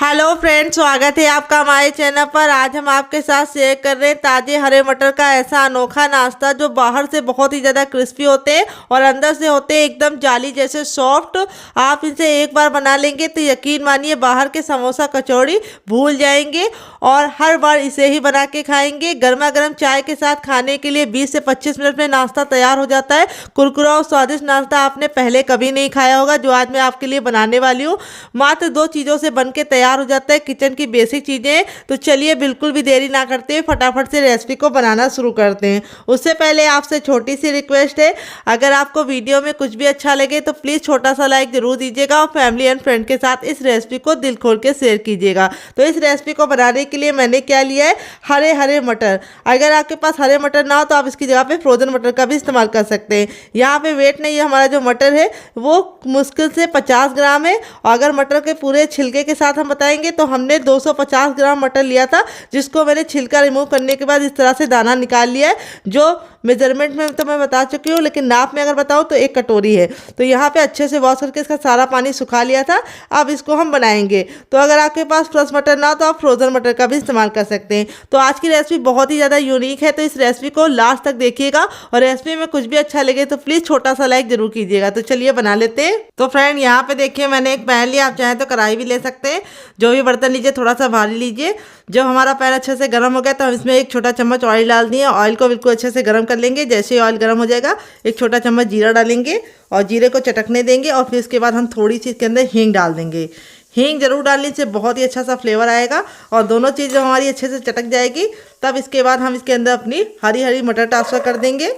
Hello friends, स्वागत है आपका हमारे चैनल पर। आज हम आपके साथ शेयर कर रहे हैं ताजे हरे मटर का ऐसा अनोखा नाश्ता जो बाहर से बहुत ही ज़्यादा क्रिस्पी होते हैं और अंदर से होते हैं एकदम जाली जैसे सॉफ्ट। आप इसे एक बार बना लेंगे तो यकीन मानिए बाहर के समोसा कचौड़ी भूल जाएंगे और हर बार इसे ही बना के खाएंगे। गर्मा गर्म चाय के साथ खाने के लिए 20 से 25 मिनट में नाश्ता तैयार हो जाता है। कुरकुरा और स्वादिष्ट नाश्ता आपने पहले कभी नहीं खाया होगा जो आज मैं आपके लिए बनाने वाली हूँ। मात्र 2 चीज़ों से बन के तैयार हो जाता है, किचन की बेसिक चीज़ें। तो चलिए बिल्कुल भी देरी ना करते हुए फटाफट से रेसिपी को बनाना शुरू करते हैं। उससे पहले आपसे छोटी सी रिक्वेस्ट है, अगर आपको वीडियो में कुछ भी अच्छा लगे तो प्लीज़ छोटा सा लाइक जरूर दीजिएगा और फैमिली एंड फ्रेंड के साथ इस रेसिपी को दिल खोल के शेयर कीजिएगा। तो इस रेसिपी को बनाने के लिए मैंने क्या लिया है, हरे हरे मटर। अगर आपके पास हरे मटर ना हो तो आप इसकी जगह पे फ्रोजन मटर का भी इस्तेमाल कर सकते हैं। यहाँ पे वेट नहीं है, हमारा जो मटर है वो मुश्किल से 50 ग्राम है। और अगर मटर के पूरे छिलके के साथ हम बताएंगे तो हमने 250 ग्राम मटर लिया था, जिसको मैंने छिलका रिमूव करने के बाद इस तरह से दाना निकाल लिया है। जो मेजरमेंट में तो मैं बता चुकी हूँ, लेकिन नाप में अगर बताऊँ तो 1 कटोरी है। तो यहाँ पे अच्छे से वॉश करके इसका सारा पानी सुखा लिया था। अब इसको हम बनाएंगे। तो अगर आपके पास फ्रेश मटर ना हो तो आप फ्रोजन मटर का भी इस्तेमाल कर सकते हैं। तो आज की रेसिपी बहुत ही ज़्यादा यूनिक है, तो इस रेसिपी को लास्ट तक देखिएगा और रेसिपी में कुछ भी अच्छा लगे तो प्लीज़ छोटा सा लाइक जरूर कीजिएगा। तो चलिए बना लेते हैं। तो फ्रेंड यहाँ पे देखिए मैंने एक पैन लिया, आप चाहें तो कढ़ाई भी ले सकते हैं। जो भी बर्तन लीजिए थोड़ा सा भारी लीजिए। जब हमारा पैन अच्छे से गर्म हो गया तो हम इसमें 1 छोटा चम्मच ऑयल डाल दिए। ऑयल को बिल्कुल अच्छे से गर्म कर लेंगे। जैसे ही ऑयल गर्म हो जाएगा 1 छोटा चम्मच जीरा डालेंगे और जीरे को चटकने देंगे। और फिर इसके बाद हम थोड़ी सी इसके अंदर हींग डाल देंगे। हींग जरूर डालने से बहुत ही अच्छा सा फ्लेवर आएगा और दोनों चीज़ जब हमारी अच्छे से चटक जाएगी तब इसके बाद हम इसके अंदर अपनी हरी हरी मटर ट्रांसफ़र कर देंगे।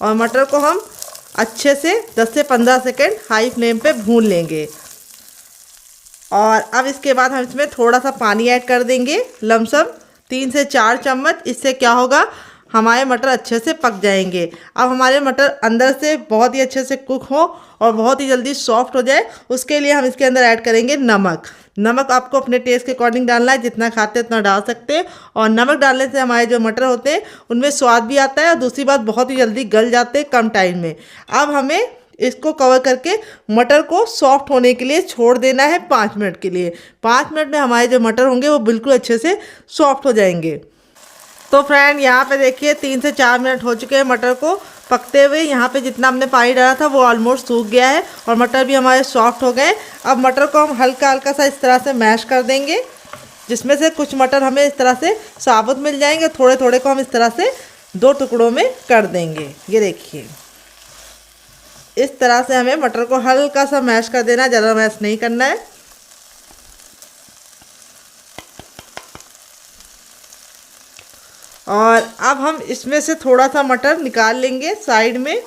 और मटर को हम अच्छे से 10 से 15 सेकेंड हाई फ्लेम पे भून लेंगे। और अब इसके बाद हम इसमें थोड़ा सा पानी ऐड कर देंगे, लमसम 3 से 4 चम्मच। इससे क्या होगा, हमारे मटर अच्छे से पक जाएंगे। अब हमारे मटर अंदर से बहुत ही अच्छे से कुक हो और बहुत ही जल्दी सॉफ्ट हो जाए, उसके लिए हम इसके अंदर ऐड करेंगे नमक। नमक आपको अपने टेस्ट के अकॉर्डिंग डालना है, जितना खाते हैं उतना डाल सकते हैं। और नमक डालने से हमारे जो मटर होते हैं उनमें स्वाद भी आता है और दूसरी बात बहुत ही जल्दी गल जाते हैं कम टाइम में। अब हमें इसको कवर करके मटर को सॉफ्ट होने के लिए छोड़ देना है 5 मिनट के लिए। 5 मिनट में हमारे जो मटर होंगे वो बिल्कुल अच्छे से सॉफ्ट हो जाएंगे। तो फ्रेंड यहाँ पे देखिए 3 से 4 मिनट हो चुके हैं मटर को पकते हुए। यहाँ पे जितना हमने पानी डाला था वो ऑलमोस्ट सूख गया है और मटर भी हमारे सॉफ्ट हो गए। अब मटर को हम हल्का हल्का सा इस तरह से मैश कर देंगे, जिसमें से कुछ मटर हमें इस तरह से साबुत मिल जाएंगे। थोड़े थोड़े को हम इस तरह से 2 टुकड़ों में कर देंगे। ये देखिए इस तरह से हमें मटर को हल्का सा मैश कर देना है, ज़्यादा मैश नहीं करना है। और अब हम इसमें से थोड़ा सा मटर निकाल लेंगे साइड में,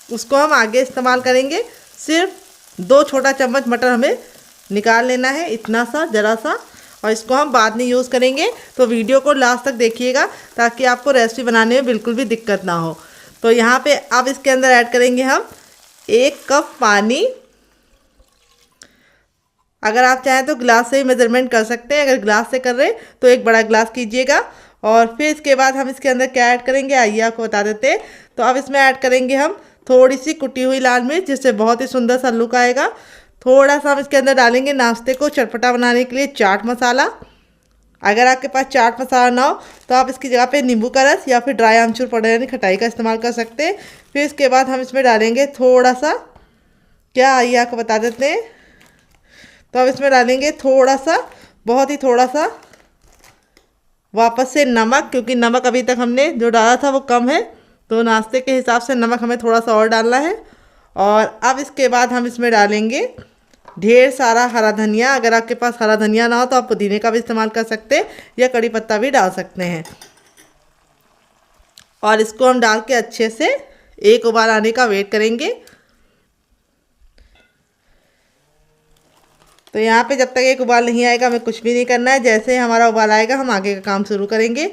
उसको हम आगे इस्तेमाल करेंगे। सिर्फ 2 छोटा चम्मच मटर हमें निकाल लेना है, इतना सा ज़रा सा, और इसको हम बाद में यूज़ करेंगे। तो वीडियो को लास्ट तक देखिएगा ताकि आपको रेसिपी बनाने में बिल्कुल भी दिक्कत ना हो। तो यहाँ पे अब इसके अंदर ऐड करेंगे हम 1 कप पानी। अगर आप चाहें तो गिलास से ही मेजरमेंट कर सकते हैं। अगर गिलास से कर रहे हैं तो 1 बड़ा गिलास कीजिएगा। और फिर इसके बाद हम इसके अंदर क्या ऐड करेंगे आइए आपको बता देते हैं। तो अब इसमें ऐड करेंगे हम थोड़ी सी कुटी हुई लाल मिर्च, जिससे बहुत ही सुंदर सा लुक आएगा। थोड़ा सा हम इसके अंदर डालेंगे नाश्ते को चटपटा बनाने के लिए चाट मसाला। अगर आपके पास चाट मसाला ना हो तो आप इसकी जगह पे नींबू का रस या फिर ड्राई आमचूर पाउडर यानी खटाई का इस्तेमाल कर सकते हैं। फिर इसके बाद हम इसमें डालेंगे थोड़ा सा, क्या आइए आपको बता देते हैं। तो अब इसमें डालेंगे थोड़ा सा, बहुत ही थोड़ा सा वापस से नमक, क्योंकि नमक अभी तक हमने जो डाला था वो कम है। तो नाश्ते के हिसाब से नमक हमें थोड़ा सा और डालना है। और अब इसके बाद हम इसमें डालेंगे ढेर सारा हरा धनिया। अगर आपके पास हरा धनिया ना हो तो आप पुदीने का भी इस्तेमाल कर सकते हैं या कड़ी पत्ता भी डाल सकते हैं। और इसको हम डाल के अच्छे से 1 उबाल आने का वेट करेंगे। तो यहाँ पे जब तक 1 उबाल नहीं आएगा हमें कुछ भी नहीं करना है। जैसे ही हमारा उबाल आएगा हम आगे का काम शुरू करेंगे।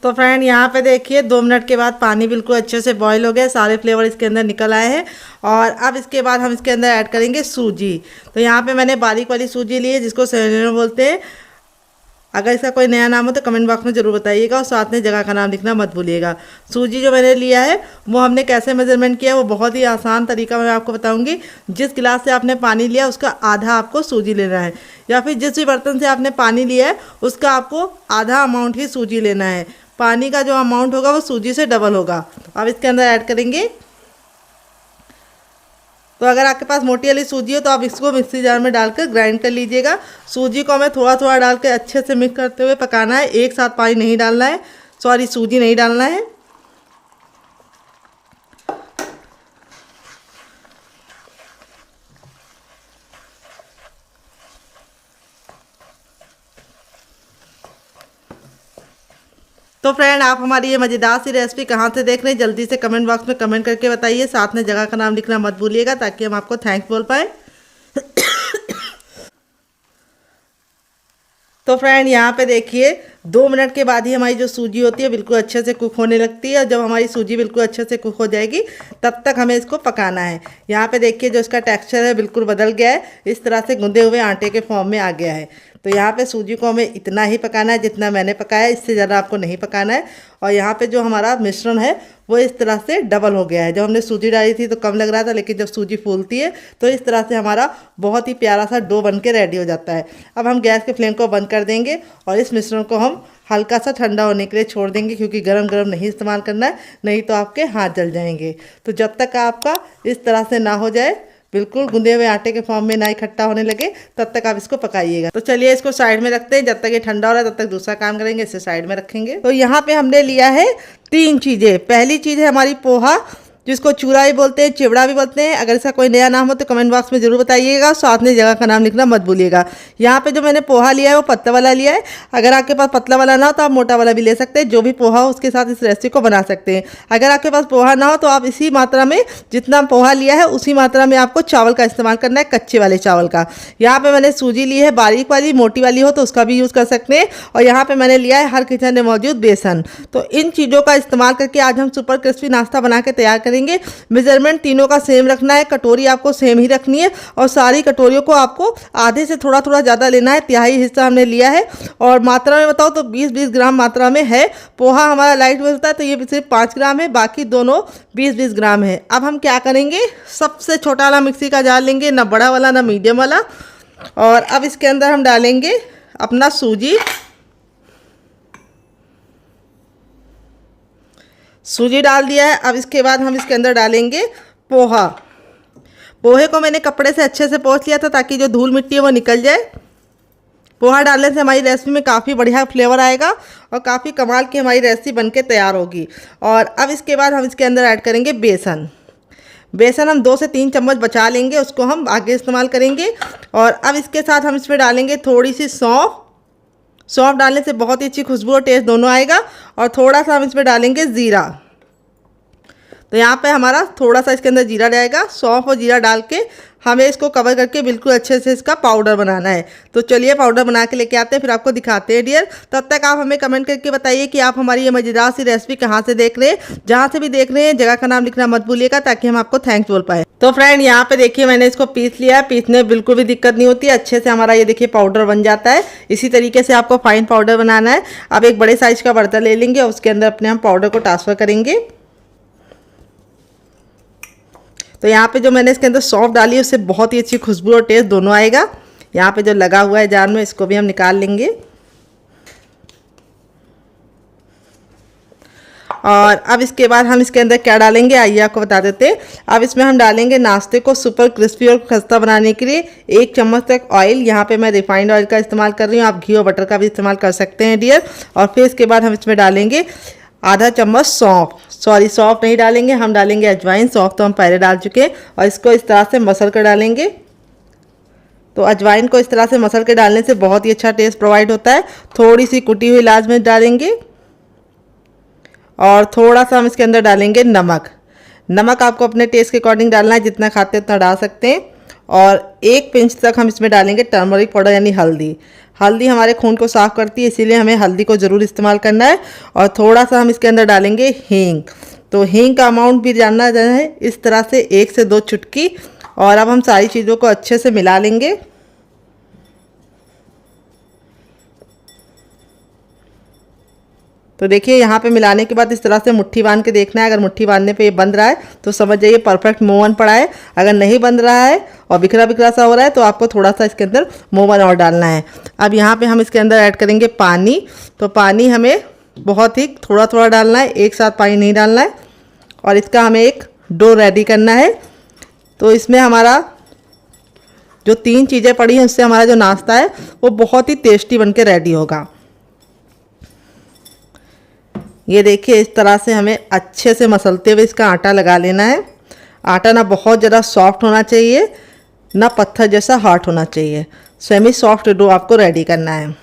तो फ्रेंड यहाँ पे देखिए 2 मिनट के बाद पानी बिल्कुल अच्छे से बॉईल हो गया, सारे फ्लेवर इसके अंदर निकल आए हैं। और अब इसके बाद हम इसके अंदर ऐड करेंगे सूजी। तो यहाँ पे मैंने बारीक वाली सूजी ली है, जिसको सेरेनो बोलते हैं। अगर इसका कोई नया नाम हो तो कमेंट बॉक्स में ज़रूर बताइएगा और साथ में जगह का नाम लिखना मत भूलिएगा। सूजी जो मैंने लिया है वो हमने कैसे मेजरमेंट किया है वो बहुत ही आसान तरीका मैं आपको बताऊंगी। जिस गिलास से आपने पानी लिया उसका आधा आपको सूजी लेना है, या फिर जिस भी बर्तन से आपने पानी लिया है उसका आपको आधा अमाउंट ही सूजी लेना है। पानी का जो अमाउंट होगा वो सूजी से डबल होगा। अब इसके अंदर ऐड करेंगे। तो अगर आपके पास मोटी वाली सूजी हो तो आप इसको मिक्सी जार में डालकर ग्राइंड कर लीजिएगा। सूजी को हमें थोड़ा थोड़ा डाल के अच्छे से मिक्स करते हुए पकाना है, एक साथ पानी नहीं डालना है, सॉरी सूजी नहीं डालना है। तो फ्रेंड, आप हमारी ये मज़ेदार सी रेसिपी कहाँ से देख रहे हैं जल्दी से कमेंट बॉक्स में कमेंट करके बताइए। साथ में जगह का नाम लिखना मत भूलिएगा ताकि हम आपको थैंक्स बोल पाए। तो फ्रेंड, यहाँ पे देखिए 2 मिनट के बाद ही हमारी जो सूजी होती है बिल्कुल अच्छे से कुक होने लगती है। और जब हमारी सूजी बिल्कुल अच्छे से कुक हो जाएगी तब तक हमें इसको पकाना है। यहाँ पे देखिए जो इसका टेक्सचर है बिल्कुल बदल गया है, इस तरह से गूंदे हुए आटे के फॉर्म में आ गया है। तो यहाँ पे सूजी को हमें इतना ही पकाना है जितना मैंने पकाया है, इससे ज़्यादा आपको नहीं पकाना है। और यहाँ पे जो हमारा मिश्रण है वो इस तरह से डबल हो गया है। जब हमने सूजी डाली थी तो कम लग रहा था, लेकिन जब सूजी फूलती है तो इस तरह से हमारा बहुत ही प्यारा सा डो बन के रेडी हो जाता है। अब हम गैस के फ्लेम को बंद कर देंगे और इस मिश्रण को हम हल्का सा ठंडा होने के लिए छोड़ देंगे, क्योंकि गरम गरम नहीं इस्तेमाल करना है, नहीं तो आपके हाथ जल जाएंगे। तो जब तक आपका इस तरह से ना हो जाए, बिल्कुल गूंदे हुए आटे के फॉर्म में ना इकट्ठा होने लगे, तब तक आप इसको पकाइएगा। तो चलिए इसको साइड में रखते हैं। जब तक ये ठंडा हो रहा है तब तक दूसरा काम करेंगे, इसे साइड में रखेंगे। तो यहाँ पे हमने लिया है 3 चीज़ें। पहली चीज़ है हमारी पोहा, जिसको चूरा भी बोलते हैं, चिवड़ा भी बोलते हैं। अगर इसका कोई नया नाम हो तो कमेंट बॉक्स में ज़रूर बताइएगा, साथ में जगह का नाम लिखना मत भूलिएगा। यहाँ पे जो मैंने पोहा लिया है वो पतला वाला लिया है। अगर आपके पास पतला वाला ना हो तो आप मोटा वाला भी ले सकते हैं। जो भी पोहा हो उसके साथ इस रेसिपी को बना सकते हैं। अगर आपके पास पोहा ना हो तो आप इसी मात्रा में, जितना पोहा लिया है उसी मात्रा में आपको चावल का इस्तेमाल करना है, कच्चे वाले चावल का। यहाँ पर मैंने सूजी ली है बारीक वाली, मोटी वाली हो तो उसका भी यूज़ कर सकते हैं। और यहाँ पर मैंने लिया है हर किचन में मौजूद बेसन। तो इन चीज़ों का इस्तेमाल करके आज हम सुपर क्रिस्पी नाश्ता बना के तैयार करेंगे। मेजरमेंट तीनों का सेम रखना है, कटोरी आपको सेम ही रखनी है और सारी कटोरियों को आपको आधे से थोड़ा थोड़ा ज़्यादा लेना है। तिहाई हिस्सा हमने लिया है और मात्रा में बताओ तो 20-20 ग्राम मात्रा में है। पोहा हमारा लाइट मिलता है तो ये सिर्फ 5 ग्राम है, बाकी दोनों 20-20 ग्राम है। अब हम क्या करेंगे, सबसे छोटा वाला मिक्सी का जार लेंगे, ना बड़ा वाला ना मीडियम वाला। और अब इसके अंदर हम डालेंगे अपना सूजी डाल दिया है। अब इसके बाद हम इसके अंदर डालेंगे पोहा। पोहे को मैंने कपड़े से अच्छे से पोंछ लिया था ताकि जो धूल मिट्टी है वो निकल जाए। पोहा डालने से हमारी रेसिपी में काफ़ी बढ़िया फ्लेवर आएगा और काफ़ी कमाल की हमारी रेसिपी बनके तैयार होगी। और अब इसके बाद हम इसके अंदर ऐड करेंगे बेसन। बेसन हम 2 से 3 चम्मच बचा लेंगे, उसको हम आगे इस्तेमाल करेंगे। और अब इसके साथ हम इसमें डालेंगे थोड़ी सी सौंफ। सौंफ डालने से बहुत ही अच्छी खुशबू और टेस्ट दोनों आएगा। और थोड़ा सा हम इसमें डालेंगे ज़ीरा। तो यहाँ पे हमारा थोड़ा सा इसके अंदर जीरा जाएगा। सौंफ और जीरा डाल के हमें इसको कवर करके बिल्कुल अच्छे से इसका पाउडर बनाना है। तो चलिए पाउडर बना के लेके आते हैं, फिर आपको दिखाते हैं डियर। तब तक आप हमें कमेंट करके बताइए कि आप हमारी ये मज़ेदार सी रेसिपी कहाँ से देख रहे हैं। जहाँ से भी देख रहे हैं जगह का नाम लिखना मत भूलिएगा ताकि हम आपको थैंक्स बोल पाए। तो फ्रेंड, यहाँ पे देखिए मैंने इसको पीस लिया है। पीसने में बिल्कुल भी दिक्कत नहीं होती, अच्छे से हमारा ये देखिए पाउडर बन जाता है। इसी तरीके से आपको फाइन पाउडर बनाना है। अब एक बड़े साइज का बर्तन ले लेंगे और उसके अंदर अपने हम पाउडर को ट्रांसफ़र करेंगे। तो यहाँ पे जो मैंने इसके अंदर सौंफ डाली है उससे बहुत ही अच्छी खुशबू और टेस्ट दोनों आएगा। यहाँ पे जो लगा हुआ है जार में इसको भी हम निकाल लेंगे। और अब इसके बाद हम इसके अंदर क्या डालेंगे आइए आपको बता देते हैं। अब इसमें हम डालेंगे नाश्ते को सुपर क्रिस्पी और खस्ता बनाने के लिए 1 चम्मच तक ऑयल। यहाँ पे मैं रिफाइंड ऑयल का इस्तेमाल कर रही हूँ, आप घी और बटर का भी इस्तेमाल कर सकते हैं डियर। और फिर इसके बाद हम इसमें डालेंगे आधा चम्मच सौंफ, सॉरी सौंफ नहीं डालेंगे, हम डालेंगे अजवाइन। सौंफ तो हम पहले डाल चुके हैं। और इसको इस तरह से मसल कर डालेंगे। तो अजवाइन को इस तरह से मसल के डालने से बहुत ही अच्छा टेस्ट प्रोवाइड होता है। थोड़ी सी कुटी हुई लाल मिर्च डालेंगे और थोड़ा सा हम इसके अंदर डालेंगे नमक। नमक आपको अपने टेस्ट के अकॉर्डिंग डालना है, जितना खाते हैं उतना डाल सकते हैं। और 1 पिंच तक हम इसमें डालेंगे टर्मरिक पाउडर यानी हल्दी। हल्दी हमारे खून को साफ़ करती है, इसीलिए हमें हल्दी को ज़रूर इस्तेमाल करना है। और थोड़ा सा हम इसके अंदर डालेंगे हींग। तो हींग का अमाउंट भी जानना है, इस तरह से 1 से 2 चुटकी। और अब हम सारी चीज़ों को अच्छे से मिला लेंगे। तो देखिए यहाँ पे मिलाने के बाद इस तरह से मुट्ठी बांध के देखना है। अगर मुट्ठी बांधने पे ये बंध रहा है तो समझ जाइए परफेक्ट मोवन पड़ा है। अगर नहीं बंध रहा है और बिखरा बिखरा सा हो रहा है तो आपको थोड़ा सा इसके अंदर मोवन और डालना है। अब यहाँ पे हम इसके अंदर ऐड करेंगे पानी। तो पानी हमें बहुत ही थोड़ा थोड़ा डालना है, एक साथ पानी नहीं डालना है। और इसका हमें एक डो रेडी करना है। तो इसमें हमारा जो 3 चीज़ें पड़ी हैं उससे हमारा जो नाश्ता है वो बहुत ही टेस्टी बन के रेडी होगा। ये देखिए इस तरह से हमें अच्छे से मसलते हुए इसका आटा लगा लेना है। आटा ना बहुत ज़्यादा सॉफ्ट होना चाहिए ना पत्थर जैसा हार्ड होना चाहिए। सेमी सॉफ्ट डो आपको रेडी करना है।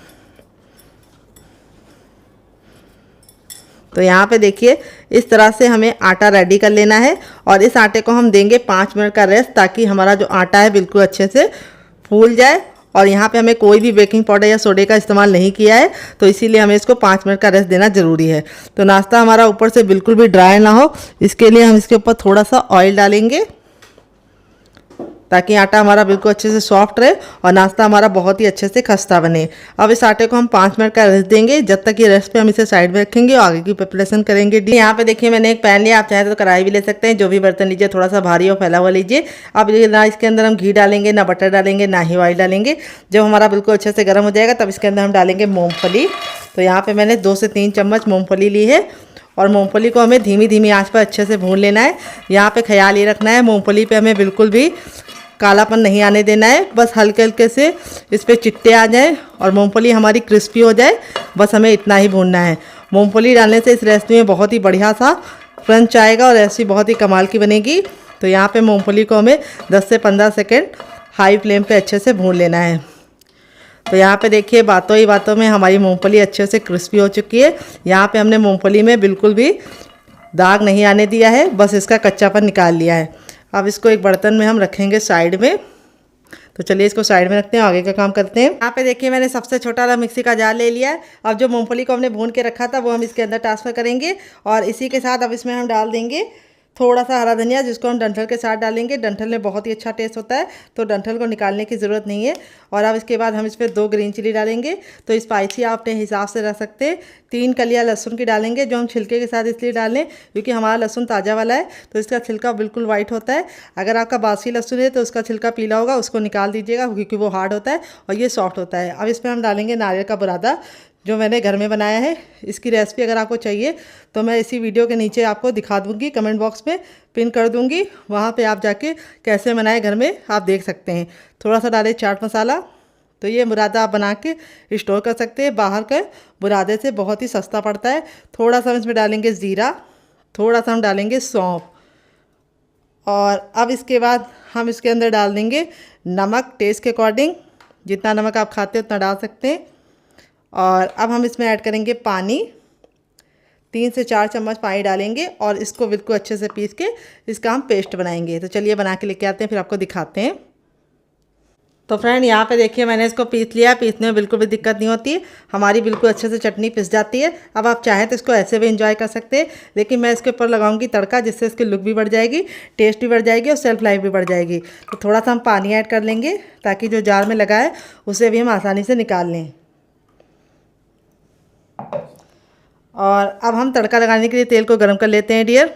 तो यहाँ पे देखिए इस तरह से हमें आटा रेडी कर लेना है और इस आटे को हम देंगे 5 मिनट का रेस्ट, ताकि हमारा जो आटा है बिल्कुल अच्छे से फूल जाए। और यहाँ पे हमें कोई भी बेकिंग पाउडर या सोडे का इस्तेमाल नहीं किया है, तो इसीलिए हमें इसको 5 मिनट का रेस्ट देना ज़रूरी है। तो नाश्ता हमारा ऊपर से बिल्कुल भी ड्राई ना हो, इसके लिए हम इसके ऊपर थोड़ा सा ऑयल डालेंगे ताकि आटा हमारा बिल्कुल अच्छे से सॉफ्ट रहे और नाश्ता हमारा बहुत ही अच्छे से खस्ता बने। अब इस आटे को हम 5 मिनट का रेस्ट देंगे। जब तक ये रेस्ट पे हम इसे साइड में रखेंगे और आगे की प्रिपरेशन करेंगे। यहाँ पे देखिए मैंने एक पैन लिया, आप चाहें तो कढ़ाई भी ले सकते हैं। जो भी बर्तन लीजिए थोड़ा सा भारी और फैला हुआ लीजिए। अब ना इसके अंदर हम घी डालेंगे, ना बटर डालेंगे, ना ही ऑयल डालेंगे। जब हमारा बिल्कुल अच्छे से गर्म हो जाएगा तब इसके अंदर हम डालेंगे मूँगफली। तो यहाँ पर मैंने 2 से 3 चम्मच मूँगफली ली है और मूँगफली को हमें धीमी धीमी आँच पर अच्छे से भून लेना है। यहाँ पर ख्याल ये रखना है मूँगफली पर हमें बिल्कुल भी कालापन नहीं आने देना है। बस हल्के हल्के से इस पर चिट्टे आ जाएं और मूंगफली हमारी क्रिस्पी हो जाए, बस हमें इतना ही भूनना है। मूंगफली डालने से इस रेसिपी में बहुत ही बढ़िया सा क्रंच आएगा और रेसिपी बहुत ही कमाल की बनेगी। तो यहाँ पे मूंगफली को हमें 10 से 15 सेकेंड हाई फ्लेम पे अच्छे से भून लेना है। तो यहाँ पे देखिए बातों ही बातों में हमारी मूँगफली अच्छे से क्रिस्पी हो चुकी है। यहाँ पर हमने मूँगफली में बिल्कुल भी दाग नहीं आने दिया है, बस इसका कच्चापन निकाल लिया है। अब इसको एक बर्तन में हम रखेंगे साइड में। तो चलिए इसको साइड में रखते हैं, आगे का काम करते हैं। यहाँ पे देखिए मैंने सबसे छोटा वाला मिक्सी का जार ले लिया है। अब जो मूंगफली को हमने भून के रखा था वो हम इसके अंदर ट्रांसफ़र करेंगे और इसी के साथ अब इसमें हम डाल देंगे थोड़ा सा हरा धनिया, जिसको हम डंठल के साथ डालेंगे। डंठल में बहुत ही अच्छा टेस्ट होता है, तो डंठल को निकालने की ज़रूरत नहीं है। और अब इसके बाद हम इसमें 2 ग्रीन चिली डालेंगे। तो स्पाइसी आप अपने हिसाब से रख सकते हैं। 3 कलियाँ लहसुन की डालेंगे, जो हम छिलके के साथ इसलिए डालें क्योंकि हमारा लहसुन ताज़ा वाला है, तो इसका छिलका बिल्कुल वाइट होता है। अगर आपका बासी लहसुन है तो उसका छिलका पीला होगा, उसको निकाल दीजिएगा क्योंकि वो हार्ड होता है और ये सॉफ्ट होता है। अब इसमें हम डालेंगे नारियल का बुरादा, जो मैंने घर में बनाया है। इसकी रेसिपी अगर आपको चाहिए तो मैं इसी वीडियो के नीचे आपको दिखा दूंगी, कमेंट बॉक्स में पिन कर दूंगी। वहाँ पे आप जाके कैसे बनाए घर में आप देख सकते हैं। थोड़ा सा डालें चाट मसाला। तो ये बुरादा आप बना के स्टोर कर सकते हैं, बाहर के बुरादे से बहुत ही सस्ता पड़ता है। थोड़ा सा हम इसमें डालेंगे ज़ीरा, थोड़ा सा हम डालेंगे सौंफ और अब इसके बाद हम इसके अंदर डाल देंगे नमक टेस्ट के अकॉर्डिंग। जितना नमक आप खाते हैं उतना डाल सकते हैं। और अब हम इसमें ऐड करेंगे पानी, 3 से 4 चम्मच पानी डालेंगे और इसको बिल्कुल अच्छे से पीस के इसका हम पेस्ट बनाएंगे। तो चलिए बना के लेके आते हैं, फिर आपको दिखाते हैं। तो फ्रेंड यहाँ पे देखिए मैंने इसको पीस लिया। पीसने में बिल्कुल भी दिक्कत नहीं होती है, हमारी बिल्कुल अच्छे से चटनी पिस जाती है। अब आप चाहें तो इसको ऐसे भी एंजॉय कर सकते हैं, लेकिन मैं इसके ऊपर लगाऊंगी तड़का, जिससे इसकी लुक भी बढ़ जाएगी, टेस्ट भी बढ़ जाएगी और सेल्फ लाइफ भी बढ़ जाएगी। तो थोड़ा सा हम पानी ऐड कर लेंगे ताकि जो जार में लगा है उसे भी हम आसानी से निकाल लें। और अब हम तड़का लगाने के लिए तेल को गर्म कर लेते हैं डियर।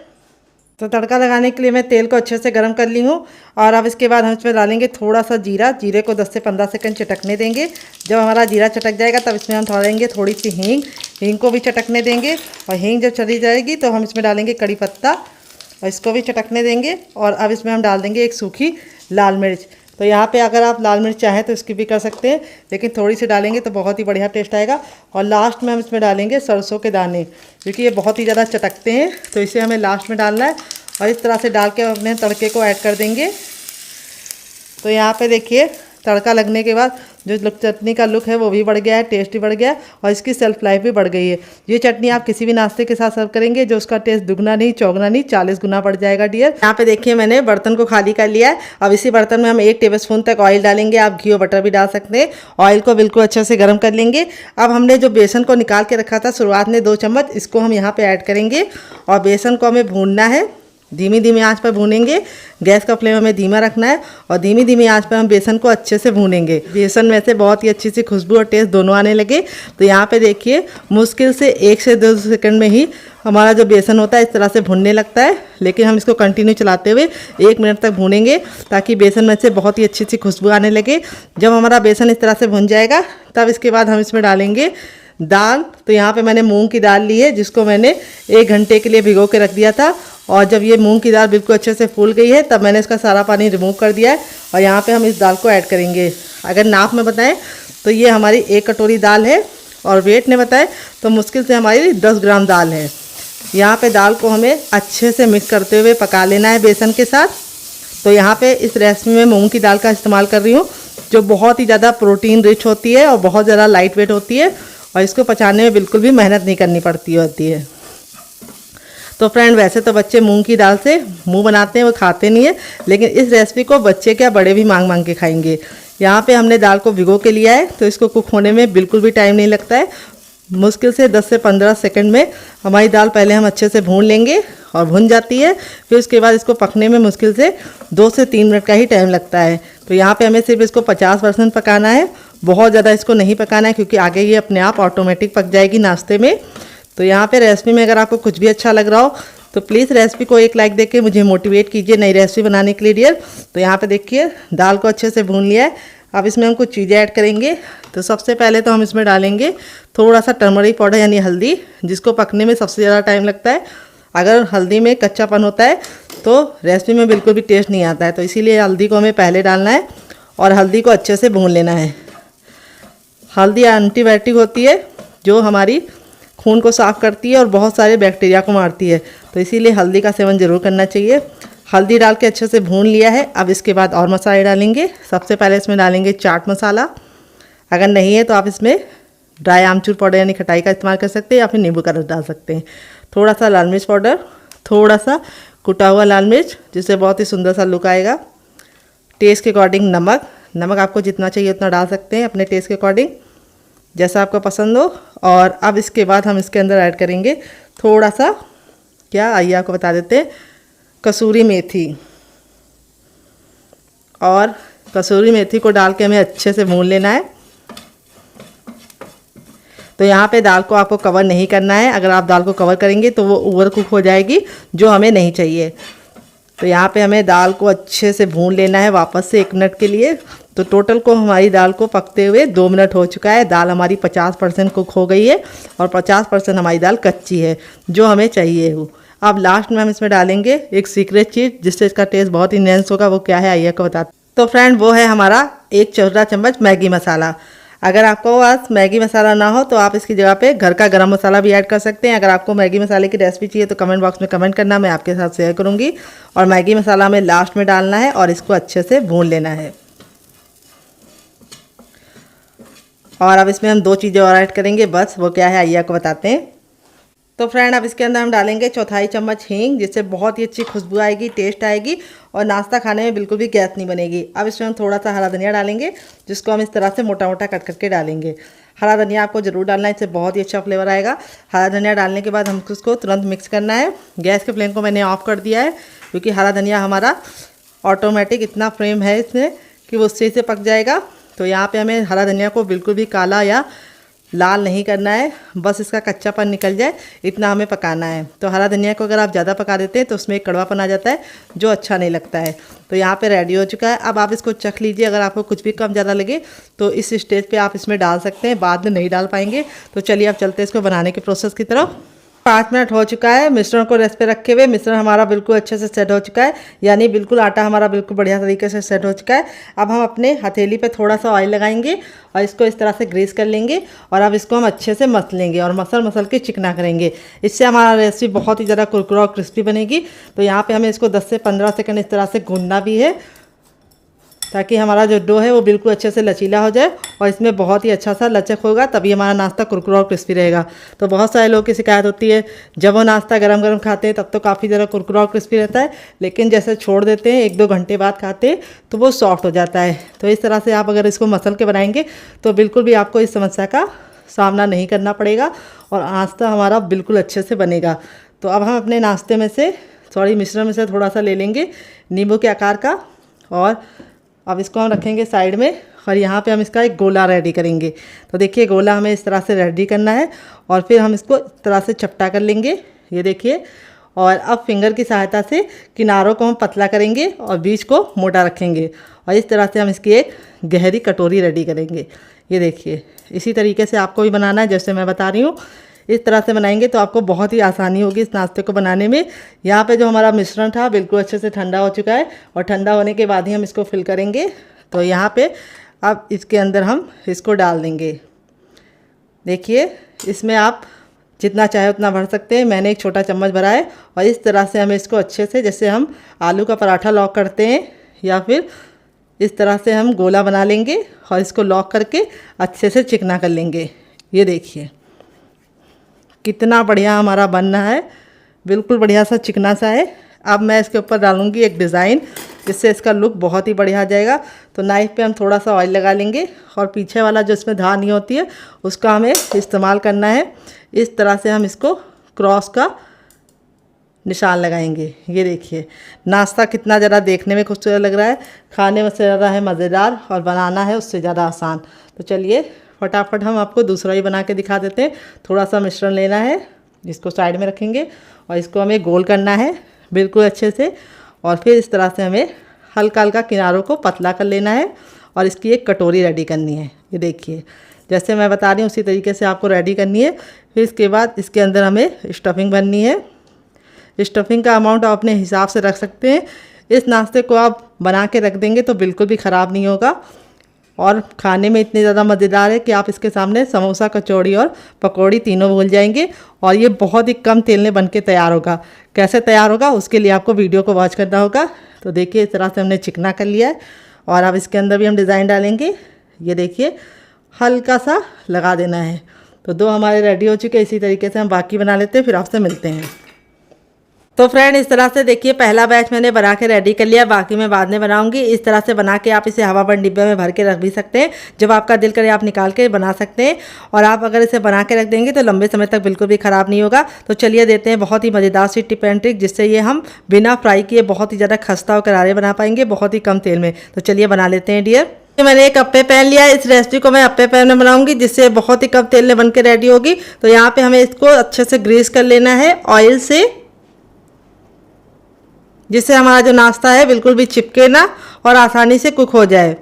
तो तड़का लगाने के लिए मैं तेल को अच्छे से गर्म कर ली हूँ और अब इसके बाद हम इसमें डालेंगे थोड़ा सा जीरा। जीरे को 10 से 15 सेकंड चटकने देंगे। जब हमारा जीरा चटक जाएगा तब इसमें हम डालेंगे थोड़ी सी हींग। हींग को भी चटकने देंगे और हींग जब चली जाएगी तो हम इसमें डालेंगे कड़ी पत्ता और इसको भी चटकने देंगे। और अब इसमें हम डाल देंगे एक सूखी लाल मिर्च। तो यहाँ पे अगर आप लाल मिर्च चाहें तो इसकी भी कर सकते हैं, लेकिन थोड़ी सी डालेंगे तो बहुत ही बढ़िया टेस्ट आएगा। और लास्ट में हम इसमें डालेंगे सरसों के दाने, क्योंकि ये बहुत ही ज़्यादा चटकते हैं, तो इसे हमें लास्ट में डालना है। और इस तरह से डाल के अपने तड़के को ऐड कर देंगे। तो यहाँ पे देखिए तड़का लगने के बाद जो चटनी का लुक है वो भी बढ़ गया है, टेस्ट भी बढ़ गया है और इसकी सेल्फ लाइफ भी बढ़ गई है। ये चटनी आप किसी भी नाश्ते के साथ सर्व करेंगे जो उसका टेस्ट दुगना नहीं चौगुना नहीं 40 गुना बढ़ जाएगा डियर। यहाँ पे देखिए मैंने बर्तन को खाली कर लिया है। अब इसी बर्तन में हम 1 टेबलस्पून तक ऑयल डालेंगे। आप घी और बटर भी डाल सकते हैं। ऑयल को बिल्कुल अच्छे से गर्म कर लेंगे। अब हमने जो बेसन को निकाल के रखा था शुरुआत में 2 चम्मच, इसको हम यहाँ पर ऐड करेंगे और बेसन को हमें भूनना है धीमी धीमी आंच पर भूनेंगे। गैस का फ्लेम हमें धीमा रखना है और धीमी धीमी आंच पर हम बेसन को अच्छे से भूनेंगे। बेसन में से बहुत ही अच्छी सी खुशबू और टेस्ट दोनों आने लगे। तो यहाँ पे देखिए मुश्किल से 1 से 2 सेकंड में ही हमारा जो बेसन होता है इस तरह से भुनने लगता है। लेकिन हम इसको कंटिन्यू चलाते हुए 1 मिनट तक भूनेंगे ताकि बेसन में से बहुत ही अच्छी खुशबू आने लगे। जब हमारा बेसन इस तरह से भुन जाएगा तब इसके बाद हम इसमें डालेंगे दाल। तो यहाँ पे मैंने मूंग की दाल ली है जिसको मैंने 1 घंटे के लिए भिगो के रख दिया था। और जब ये मूंग की दाल बिल्कुल अच्छे से फूल गई है तब मैंने इसका सारा पानी रिमूव कर दिया है और यहाँ पे हम इस दाल को ऐड करेंगे। अगर नाप में बताएं तो ये हमारी 1 कटोरी दाल है और वेट ने बताए तो मुश्किल से हमारी 10 ग्राम दाल है। यहाँ पे दाल को हमें अच्छे से मिक्स करते हुए पका लेना है बेसन के साथ। तो यहाँ पे इस रेसिपी में मूंग की दाल का इस्तेमाल कर रही हूँ जो बहुत ही ज़्यादा प्रोटीन रिच होती है और बहुत ज़्यादा लाइट वेट होती है और इसको पचाने में बिल्कुल भी मेहनत नहीं करनी पड़ती होती है। तो फ्रेंड वैसे तो बच्चे मूंग की दाल से मुंह बनाते हैं, वो खाते नहीं है, लेकिन इस रेसिपी को बच्चे क्या बड़े भी मांग मांग के खाएंगे। यहाँ पे हमने दाल को भिगो के लिया है तो इसको कुक होने में बिल्कुल भी टाइम नहीं लगता है। मुश्किल से 10 से 15 सेकंड में हमारी दाल पहले हम अच्छे से भून लेंगे और भुन जाती है। फिर उसके बाद इसको पकने में मुश्किल से 2 से 3 मिनट का ही टाइम लगता है। तो यहाँ पे हमें सिर्फ इसको 50% पकाना है, बहुत ज़्यादा इसको नहीं पकाना है क्योंकि आगे ये अपने आप ऑटोमेटिक पक जाएगी नाश्ते में। तो यहाँ पे रेसिपी में अगर आपको कुछ भी अच्छा लग रहा हो तो प्लीज़ रेसिपी को एक लाइक देके मुझे मोटिवेट कीजिए नई रेसिपी बनाने के लिए डियर। तो यहाँ पे देखिए दाल को अच्छे से भून लिया है। अब इसमें हम कुछ चीज़ें ऐड करेंगे। तो सबसे पहले तो हम इसमें डालेंगे थोड़ा सा टर्मरिक पाउडर यानी हल्दी, जिसको पकने में सबसे ज़्यादा टाइम लगता है। अगर हल्दी में कच्चापन होता है तो रेसिपी में बिल्कुल भी टेस्ट नहीं आता है, तो इसीलिए हल्दी को हमें पहले डालना है और हल्दी को अच्छे से भून लेना है। हल्दी एंटीबायोटिक होती है जो हमारी खून को साफ़ करती है और बहुत सारे बैक्टीरिया को मारती है, तो इसीलिए हल्दी का सेवन ज़रूर करना चाहिए। हल्दी डाल के अच्छे से भून लिया है। अब इसके बाद और मसाले डालेंगे। सबसे पहले इसमें डालेंगे चाट मसाला, अगर नहीं है तो आप इसमें ड्राई आमचूर पाउडर यानी खटाई का इस्तेमाल कर सकते हैं या फिर नींबू का रस डाल सकते हैं। थोड़ा सा लाल मिर्च पाउडर, थोड़ा सा कुटा हुआ लाल मिर्च जिससे बहुत ही सुंदर सा लुक आएगा। टेस्ट के अकॉर्डिंग नमक, नमक आपको जितना चाहिए उतना डाल सकते हैं अपने टेस्ट के अकॉर्डिंग जैसा आपको पसंद हो। और अब इसके बाद हम इसके अंदर ऐड करेंगे थोड़ा सा, क्या आइए आपको बता देते हैं, कसूरी मेथी। और कसूरी मेथी को डाल के हमें अच्छे से भून लेना है। तो यहाँ पे दाल को आपको कवर नहीं करना है, अगर आप दाल को कवर करेंगे तो वो ओवर कुक हो जाएगी जो हमें नहीं चाहिए। तो यहाँ पे हमें दाल को अच्छे से भून लेना है वापस से 1 मिनट के लिए। तो टोटल को हमारी दाल को पकते हुए 2 मिनट हो चुका है। दाल हमारी 50% कुक हो गई है और 50% हमारी दाल कच्ची है जो हमें चाहिए हो। अब लास्ट में हम इसमें डालेंगे एक सीक्रेट चीज़ जिससे इसका टेस्ट बहुत इनहेंस होगा। वो क्या है आइए को बताते। तो फ्रेंड वो है हमारा 1 छोटा चम्मच मैगी मसाला। अगर आपको पास मैगी मसाला ना हो तो आप इसकी जगह पे घर का गरम मसाला भी ऐड कर सकते हैं। अगर आपको मैगी मसाले की रेसिपी चाहिए तो कमेंट बॉक्स में कमेंट करना, मैं आपके साथ शेयर करूंगी। और मैगी मसाला हमें लास्ट में डालना है और इसको अच्छे से भून लेना है। और अब इसमें हम 2 चीज़ें और ऐड करेंगे, बस वो क्या है आइए आपको बताते हैं। तो फ्रेंड अब इसके अंदर हम डालेंगे 1/4 चम्मच हींग, जिससे बहुत ही अच्छी खुशबू आएगी, टेस्ट आएगी और नाश्ता खाने में बिल्कुल भी गैस नहीं बनेगी। अब इसमें हम थोड़ा सा हरा धनिया डालेंगे जिसको हम इस तरह से मोटा मोटा कट करके डालेंगे। हरा धनिया आपको ज़रूर डालना है, इससे बहुत ही अच्छा फ्लेवर आएगा। हरा धनिया डालने के बाद हमको उसको तुरंत मिक्स करना है। गैस के फ्लेम को मैंने ऑफ कर दिया है क्योंकि हरा धनिया हमारा ऑटोमेटिक इतना फ्लेम है इसमें कि वो उससे से पक जाएगा। तो यहाँ पे हमें हरा धनिया को बिल्कुल भी काला या लाल नहीं करना है, बस इसका कच्चापन निकल जाए इतना हमें पकाना है। तो हरा धनिया को अगर आप ज़्यादा पका देते हैं तो उसमें एक कड़वापन आ जाता है जो अच्छा नहीं लगता है। तो यहाँ पे रेडी हो चुका है। अब आप इसको चख लीजिए, अगर आपको कुछ भी कम ज़्यादा लगे तो इस स्टेज पे आप इसमें डाल सकते हैं, बाद में नहीं डाल पाएंगे। तो चलिए अब चलते हैं इसको बनाने के प्रोसेस की तरफ। 5 मिनट हो चुका है मिश्रण को रेस्ट पे रखे हुए। मिश्रण हमारा बिल्कुल अच्छे से सेट हो चुका है, यानी बिल्कुल आटा हमारा बिल्कुल बढ़िया तरीके से सेट हो चुका है। अब हम अपने हथेली पे थोड़ा सा ऑयल लगाएंगे और इसको इस तरह से ग्रीस कर लेंगे और अब इसको हम अच्छे से मसल लेंगे और मसल के चिकना करेंगे। इससे हमारा रेसिपी बहुत ही ज़्यादा कुरकुरा और क्रिस्पी बनेगी। तो यहाँ पर हमें इसको 10 से 15 सेकेंड इस तरह से गूंदना भी है ताकि हमारा जो डो है वो बिल्कुल अच्छे से लचीला हो जाए और इसमें बहुत ही अच्छा सा लचक होगा, तभी हमारा नाश्ता कुरकुरा और क्रिस्पी रहेगा। तो बहुत सारे लोगों की शिकायत होती है जब वो नाश्ता गरम गरम खाते हैं तब तो काफ़ी ज़्यादा कुरकुरा और क्रिस्पी रहता है, लेकिन जैसे छोड़ देते हैं 1-2 घंटे बाद खाते हैं तो वो सॉफ्ट हो जाता है। तो इस तरह से आप अगर इसको मसल के बनाएंगे तो बिल्कुल भी आपको इस समस्या का सामना नहीं करना पड़ेगा और नाश्ता हमारा बिल्कुल अच्छे से बनेगा। तो अब हम अपने नाश्ते में से मिश्रण में से थोड़ा सा ले लेंगे नींबू के आकार का, और अब इसको हम रखेंगे साइड में। और यहाँ पे हम इसका एक गोला रेडी करेंगे। तो देखिए गोला हमें इस तरह से रेडी करना है और फिर हम इसको इस तरह से चपटा कर लेंगे, ये देखिए। और अब फिंगर की सहायता से किनारों को हम पतला करेंगे और बीच को मोटा रखेंगे, और इस तरह से हम इसकी एक गहरी कटोरी रेडी करेंगे, ये देखिए। इसी तरीके से आपको भी बनाना है जैसे मैं बता रही हूँ। इस तरह से बनाएंगे तो आपको बहुत ही आसानी होगी इस नाश्ते को बनाने में। यहाँ पे जो हमारा मिश्रण था बिल्कुल अच्छे से ठंडा हो चुका है, और ठंडा होने के बाद ही हम इसको फिल करेंगे। तो यहाँ पे अब इसके अंदर हम इसको डाल देंगे। देखिए इसमें आप जितना चाहे उतना भर सकते हैं, मैंने एक छोटा चम्मच भरा है। और इस तरह से हमें इसको अच्छे से, जैसे हम आलू का पराठा लॉक करते हैं, या फिर इस तरह से हम गोला बना लेंगे और इसको लॉक करके अच्छे से चिकना कर लेंगे। ये देखिए कितना बढ़िया हमारा बनना है, बिल्कुल बढ़िया सा चिकना सा है। अब मैं इसके ऊपर डालूंगी एक डिज़ाइन, जिससे इसका लुक बहुत ही बढ़िया आ जाएगा। तो नाइफ़ पे हम थोड़ा सा ऑयल लगा लेंगे, और पीछे वाला जो इसमें धार नहीं होती है उसका हमें इस्तेमाल करना है। इस तरह से हम इसको क्रॉस का निशान लगाएंगे। ये देखिए नाश्ता कितना ज़रा देखने में खूबसूरत लग रहा है, खाने में से ज़्यादा है मज़ेदार, और बनाना है उससे ज़्यादा आसान। तो चलिए फटाफट हम आपको दूसरा ही बना के दिखा देते हैं। थोड़ा सा मिश्रण लेना है, इसको साइड में रखेंगे, और इसको हमें गोल करना है बिल्कुल अच्छे से। और फिर इस तरह से हमें हल्का हल्का किनारों को पतला कर लेना है, और इसकी एक कटोरी रेडी करनी है। ये देखिए जैसे मैं बता रही हूँ उसी तरीके से आपको रेडी करनी है। फिर इसके बाद इसके अंदर हमें स्टफिंग भरनी है। स्टफिंग का अमाउंट आप अपने हिसाब से रख सकते हैं। इस नाश्ते को आप बना के रख देंगे तो बिल्कुल भी ख़राब नहीं होगा, और खाने में इतने ज़्यादा मज़ेदार है कि आप इसके सामने समोसा, कचौड़ी और पकौड़ी तीनों भूल जाएंगे। और ये बहुत ही कम तेल में बन के तैयार होगा। कैसे तैयार होगा उसके लिए आपको वीडियो को वॉच करना होगा। तो देखिए इस तरह से हमने चिकना कर लिया है, और अब इसके अंदर भी हम डिज़ाइन डालेंगे। ये देखिए हल्का सा लगा देना है। तो दो हमारे रेडी हो चुके हैं। इसी तरीके से हम बाकी बना लेते हैं, फिर आपसे मिलते हैं। तो फ्रेंड इस तरह से देखिए पहला बैच मैंने बना के रेडी कर लिया, बाकी मैं बाद में बनाऊंगी। इस तरह से बना के आप इसे हवा बंद डिब्बे में भर के रख भी सकते हैं। जब आपका दिल करे आप निकाल के बना सकते हैं, और आप अगर इसे बना के रख देंगे तो लंबे समय तक बिल्कुल भी ख़राब नहीं होगा। तो चलिए देते हैं बहुत ही मज़ेदार सी टिप एंड ट्रिक, जिससे ये हम बिना फ्राई किए बहुत ही ज़्यादा खस्ता और करारे बना पाएंगे बहुत ही कम तेल में। तो चलिए बना लेते हैं डियर। मैंने एक अप्पे पैन लिया है। इस रेसिपी को मैं अप्पे पैन में बनाऊंगी, जिससे बहुत ही कम तेल में बन के रेडी होगी। तो यहाँ पे हमें इसको अच्छे से ग्रीस कर लेना है ऑयल से, जिससे हमारा जो नाश्ता है बिल्कुल भी चिपके ना और आसानी से कुक हो जाए।